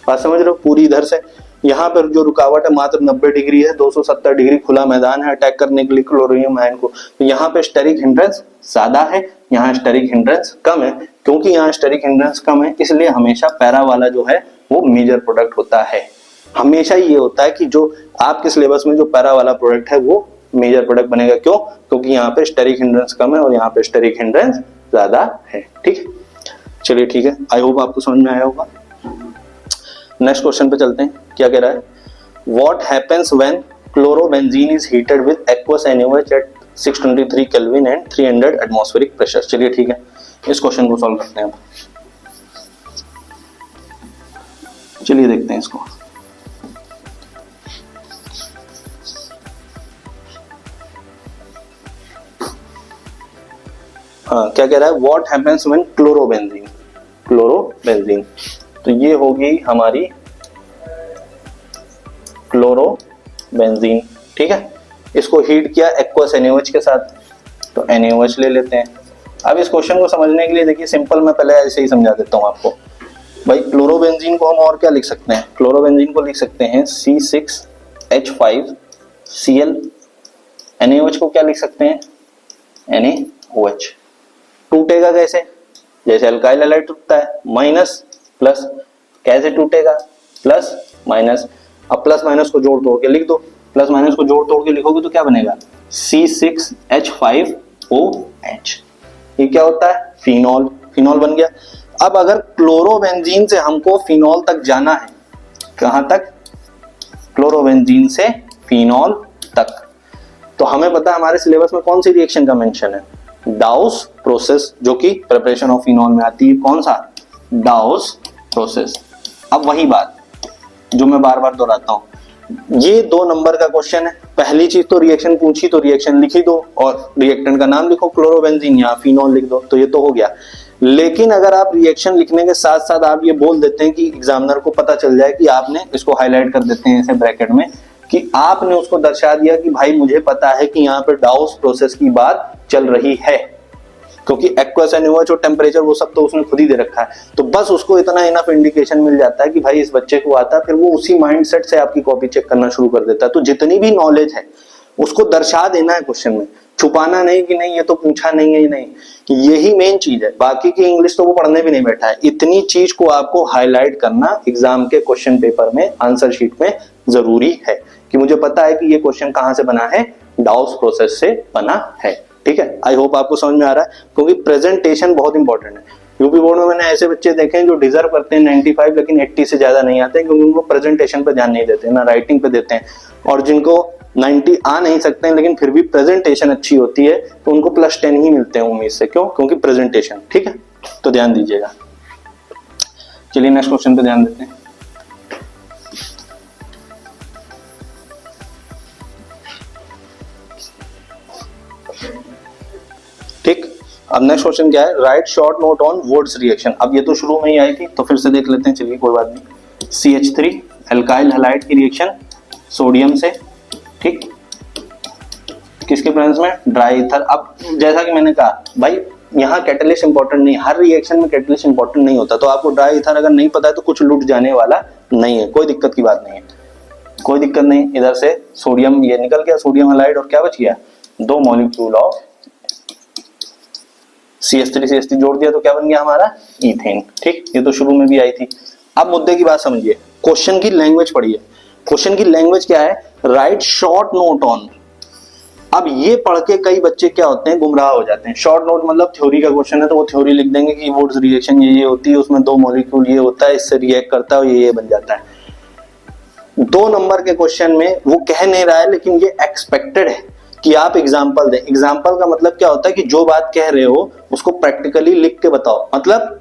बात समझ रहे हो, पूरी इधर से। यहाँ पर जो रुकावट है मात्र 90 डिग्री है, 270 डिग्री खुला मैदान है अटैक करने के लिए क्लोरोनियम आयन को। तो यहाँ पे स्टेरिक हिंड्रेंस ज्यादा है, यहाँ स्टेरिक हिंड्रेंस कम है। क्योंकि यहाँ स्टेरिक हिंड्रेंस कम है इसलिए हमेशा पैरा वाला जो है वो मेजर प्रोडक्ट होता है। हमेशा ये होता है कि जो आपके सिलेबस में जो पैरा वाला प्रोडक्ट है वो मेजर प्रोडक्ट बनेगा। क्यों, क्योंकि यहाँ पे स्टेरिक हिंड्रेंस कम है और यहाँ पे स्टेरिक हिंड्रेंस ज्यादा है। ठीक है, चलिए ठीक है, आई होप आपको समझ में आया होगा। नेक्स्ट क्वेश्चन पे चलते हैं, क्या कह रहा है, what happens when chlorobenzene is heated with aqueous NaOH at 623 kelvin and 300 atmospheric pressure. चलिए ठीक है, इस क्वेश्चन को सॉल्व करते हैं। चलिए देखते हैं इसको। हाँ, क्या कह रहा है, व्हाट हैपेंस व्हेन क्लोरोबेंजीन, तो ये होगी हमारी क्लोरोबेंजीन। ठीक है, इसको हीट किया एक्वस NaOH के साथ, तो NaOH ले लेते हैं। अब इस क्वेश्चन को समझने के लिए देखिए सिंपल, मैं पहले ऐसे ही समझा देता हूं आपको। भाई क्लोरोबेंजीन को हम और क्या लिख सकते हैं, क्लोरोबेंजीन को लिख सकते हैं C6H5Cl। NaOH को क्या लिख सकते हैं, NaOH। टूटेगा कैसे, जैसे अल्काइल हैलाइड टूटता है, माइनस प्लस। कैसे टूटेगा, प्लस माइनस। अब प्लस माइनस को जोड़ तोड़ के लिख दो, प्लस माइनस को जोड़ तोड़ के लिखोगे तो क्या बनेगा, C6H5OH। ये क्या होता है, फिनॉल, फिनॉल बन गया। अब अगर क्लोरोबेंजीन से हमको फिनॉल तक जाना है, कहां तक, क्लोरोबेंजीन से फिनॉल तक, तो हमें पता है हमारे सिलेबस में कौन सी रिएक्शन का मेंशन है, डाउस प्रोसेस, जो कि प्रिपरेशन ऑफ फिनॉल में आती है। कौन सा, डाउस प्रोसेस। अब वही बात जो मैं बार बार दोहराता हूं, ये 2 नंबर का क्वेश्चन है। पहली चीज तो रिएक्शन पूछी तो रिएक्शन लिखी दो और रिएक्टेंट का नाम लिखो, क्लोरोबेंजीन या फिनॉल लिख दो, तो ये तो हो गया। लेकिन अगर आप रिएक्शन लिखने के साथ साथ आप ये बोल देते हैं कि एग्जामिनर को पता चल जाए कि आपने, इसको हाईलाइट कर देते हैं ऐसे ब्रैकेट में, कि आपने उसको दर्शा दिया कि भाई मुझे पता है कि यहाँ पे डाउस प्रोसेस की बात चल रही है, क्योंकि एक्वस NaOH और टेम्परेचर वो सब तो उसने खुद ही दे रखा है, तो बस उसको इतना इनफ इंडिकेशन मिल जाता है कि भाई इस बच्चे को आता है, फिर वो उसी माइंडसेट से आपकी कॉपी चेक करना शुरू कर देता है। तो जितनी भी नॉलेज है उसको दर्शा देना है क्वेश्चन में, छुपाना नहीं कि नहीं ये तो पूछा नहीं है, नहीं, यही मेन चीज है। बाकी की इंग्लिश तो वो पढ़ने भी नहीं बैठा है, इतनी चीज को आपको हाईलाइट करना एग्जाम के क्वेश्चन पेपर में, आंसर शीट में जरूरी है कि मुझे पता है कि ये क्वेश्चन कहां से बना है, डाउस प्रोसेस से बना है। ठीक है, आई होप आपको समझ में आ रहा है, क्योंकि प्रेजेंटेशन बहुत इंपॉर्टेंट है। यूपी बोर्ड में मैंने ऐसे बच्चे देखे हैं जो डिजर्व करते हैं 95 लेकिन 80 से ज्यादा नहीं आते क्योंकि उनको प्रेजेंटेशन पे ध्यान नहीं देते, ना राइटिंग पे देते हैं, और जिनको 90 आ नहीं सकते हैं लेकिन फिर भी प्रेजेंटेशन अच्छी होती है तो उनको +10 ही मिलते हैं उम्मीद से। क्यों? क्योंकि प्रेजेंटेशन। ठीक है, तो ध्यान दीजिएगा। चलिए नेक्स्ट क्वेश्चन पे ध्यान देते हैं। ठीक, अब नेक्स्ट क्वेश्चन क्या है, right short note on Wurtz reaction. अब ये तो शुरू में ही आई थी तो फिर से देख लेते हैं, चलिए कोई बात नहीं। CH3 एल्काइल हैलाइड की रिएक्शन सोडियम से, ठीक, किसके प्रेजेंस में? Dry ether. अब जैसा कि मैंने कहा भाई यहाँ कैटलिस्ट इंपॉर्टेंट नहीं, हर रिएक्शन में कैटलिस्ट इंपॉर्टेंट नहीं होता, तो आपको ड्राई ईथर अगर नहीं पता है तो कुछ लूट जाने वाला नहीं है, कोई दिक्कत की बात नहीं है, कोई दिक्कत नहीं। इधर से सोडियम ये निकल गया, सोडियम हैलाइड, और क्या बच गया? 2 मॉलिक्यूल ऑफ CH3 जोड़ दिया तो क्या बन गया हमारा? ईथेन। ठीक, ये तो शुरू में भी आई थी। अब मुद्दे की बात समझिए, क्वेश्चन की लैंग्वेज पढ़िए। क्वेश्चन की लैंग्वेज क्या है? Right short note on. अब ये पढ़ के कई बच्चे क्या होते हैं, गुमराह हो जाते हैं। शॉर्ट नोट मतलब थ्योरी का क्वेश्चन है तो वो थ्योरी लिख देंगे कि वुड्स रिएक्शन ये होती है, उसमें 2 मॉलिक्यूल ये होता है, इससे रिएक्ट करता है और ये बन जाता है। 2 नंबर के क्वेश्चन में वो कह नहीं रहा है लेकिन ये एक्सपेक्टेड है कि आप एग्जाम्पल दें। एग्जाम्पल का मतलब क्या होता है कि जो बात कह रहे हो उसको प्रैक्टिकली लिख के बताओ, मतलब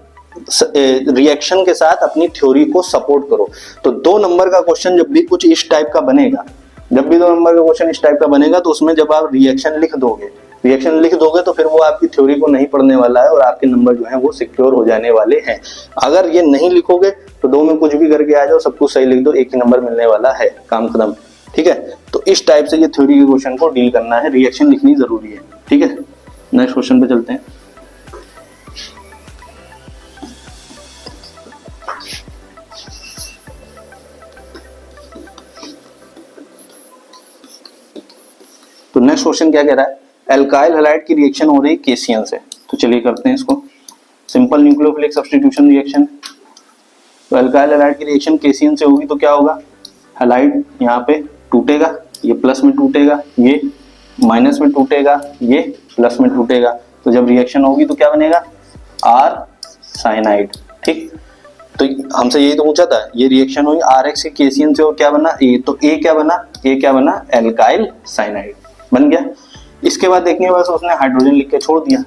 रिएक्शन के साथ अपनी थ्योरी को सपोर्ट करो। तो 2 नंबर का क्वेश्चन जब भी कुछ इस टाइप का बनेगा, जब भी 2 नंबर का क्वेश्चन इस टाइप का बनेगा तो उसमें जब आप रिएक्शन लिख दोगे तो फिर वो आपकी थ्योरी को नहीं पढ़ने वाला है और आपके नंबर जो है वो सिक्योर हो जाने वाले हैं। अगर ये नहीं लिखोगे तो 2 में कुछ भी करके आ जाओ, सब कुछ सही लिख दो, एक ही नंबर मिलने वाला है, काम खत्म। ठीक है, तो इस टाइप से ये थ्योरी के क्वेश्चन को डील करना है, रिएक्शन लिखनी जरूरी है। ठीक है, नेक्स्ट क्वेश्चन पे चलते हैं। तो नेक्स्ट क्वेश्चन क्या कह रहा है, एल्काइल हैलाइड की रिएक्शन हो रही है केसीएन से। तो चलिए करते हैं इसको, सिंपल न्यूक्लियोफिलिक सब्स्टिट्यूशन रिएक्शन। तो एल्काइल हैलाइड की रिएक्शन केसीएन से होगी तो क्या होगा, हैलाइड यहाँ पे टूटेगा, ये प्लस में टूटेगा, ये माइनस में टूटेगा, ये प्लस में टूटेगा। तो जब रिएक्शन होगी तो क्या बनेगा, आर साइनाइड। ठीक, तो हमसे यही तो पूछा था, ये रिएक्शन हुई RX के केसीएन से और क्या बना, ए। तो ए क्या बना, एल्काइल साइनाइड बन गया। इसके बाद देखने बस उसने हाइड्रोजन लिख के छोड़ दिया।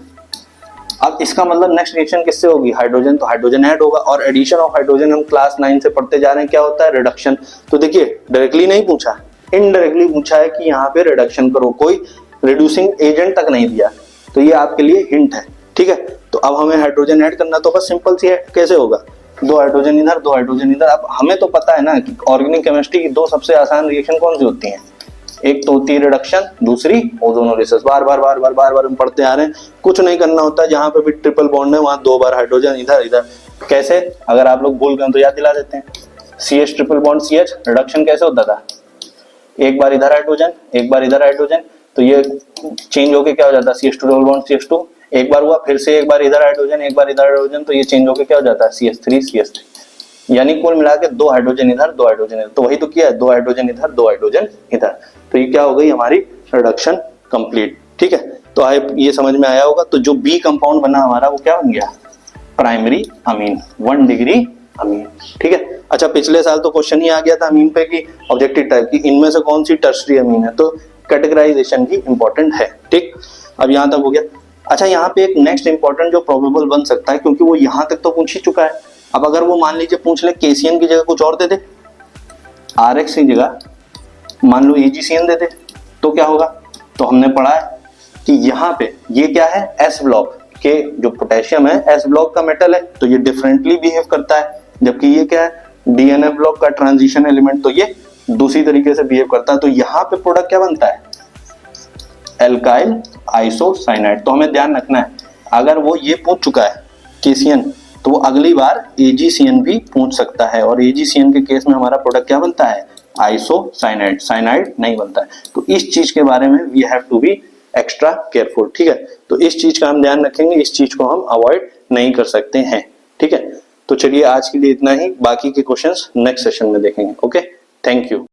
अब इसका मतलब नेक्स्ट रिएक्शन किससे होगी, हाइड्रोजन, तो हाइड्रोजन ऐड होगा। और एडिशन ऑफ हाइड्रोजन हम क्लास 9 से पढ़ते जा रहे हैं, क्या होता है, रिडक्शन। तो देखिए डायरेक्टली नहीं पूछा, इनडायरेक्टली पूछा है कि यहाँ पे रिडक्शन करो, कोई रिड्यूसिंग एजेंट तक नहीं दिया, तो ये आपके लिए हिंट है। ठीक है, तो अब हमें हाइड्रोजन ऐड करना, तो बस सिंपल सी है, कैसे होगा, 2 हाइड्रोजन इधर, 2 हाइड्रोजन इधर। अब हमें तो पता है ना कि ऑर्गेनिक केमिस्ट्री की 2 सबसे आसान रिएक्शन कौन सी होती हैं, एक तो होती है रिडक्शन, दूसरी ओजोनोलिसिस। बार बार हम पढ़ते आ रहे हैं, कुछ नहीं करना होता है, जहां पे भी ट्रिपल बॉन्ड है वहां 2 बार हाइड्रोजन इधर। कैसे, अगर आप लोग भूल गए तो याद दिला देते हैं। CH triple bond CH, reduction कैसे होता था, एक बार इधर हाइड्रोजन, एक बार इधर हाइड्रोजन, तो ये चेंज होके क्या हो जाता है, CH2 डबल बॉन्ड CH2, एक बार हुआ, फिर से एक बार इधर हाइड्रोजन, एक बार इधर हाइड्रोजन, तो ये चेंज होके क्या हो जाता है, CH3, यानी कुल मिला के 2 हाइड्रोजन इधर, 2 हाइड्रोजन इधर। तो वही तो किया है, 2 हाइड्रोजन इधर, 2 हाइड्रोजन इधर। तो ये क्या हो गई हमारी रिडक्शन कंप्लीट। ठीक है, तो आए ये समझ में आया होगा। तो जो बी कंपाउंड बना हमारा वो क्या बन गया, प्राइमरी अमीन, 1 डिग्री अमीन। ठीक है, अच्छा पिछले साल तो क्वेश्चन ही आ गया था अमीन पे कि ऑब्जेक्टिव टाइप की, इनमें से कौन सी टर्शरी अमीन है, तो कैटेगराइजेशन भी इंपॉर्टेंट है। ठीक, अब यहाँ तक हो गया। अच्छा यहाँ पे एक नेक्स्ट इंपॉर्टेंट जो प्रोबेबल बन सकता है, क्योंकि वो यहाँ तक तो पूछ ही चुका है। अब अगर वो मान लीजिए पूछ ले केसीएन की जगह कुछ और दे दे, RX की जगह मान लो AgCN दे दे, तो क्या होगा, तो हमने पढ़ा है कि यहाँ पे ये क्या है, S ब्लॉक के जो पोटेशियम है S ब्लॉक का मेटल है, तो ये डिफरेंटली बिहेव करता है, जबकि ये क्या है, DNF ब्लॉक का ट्रांजिशन एलिमेंट, तो ये दूसरी तरीके से बिहेव करता है। तो यहाँ पे प्रोडक्ट क्या बनता है, एल्काइल आइसोसाइनाइड। तो हमें ध्यान रखना है, अगर वो ये पूछ चुका है केसीएन, तो वो अगली बार AgCN भी पूछ सकता है, और AgCN के केस में हमारा प्रोडक्ट क्या बनता है, आइसोसाइनाइड, साइनाइड नहीं बनता है। तो इस चीज के बारे में we have to be extra careful. ठीक है, तो इस चीज का हम ध्यान रखेंगे, इस चीज को हम अवॉइड नहीं कर सकते हैं। ठीक है, तो चलिए आज के लिए इतना ही, बाकी के क्वेश्चंस नेक्स्ट सेशन में देखेंगे। Okay, thank you.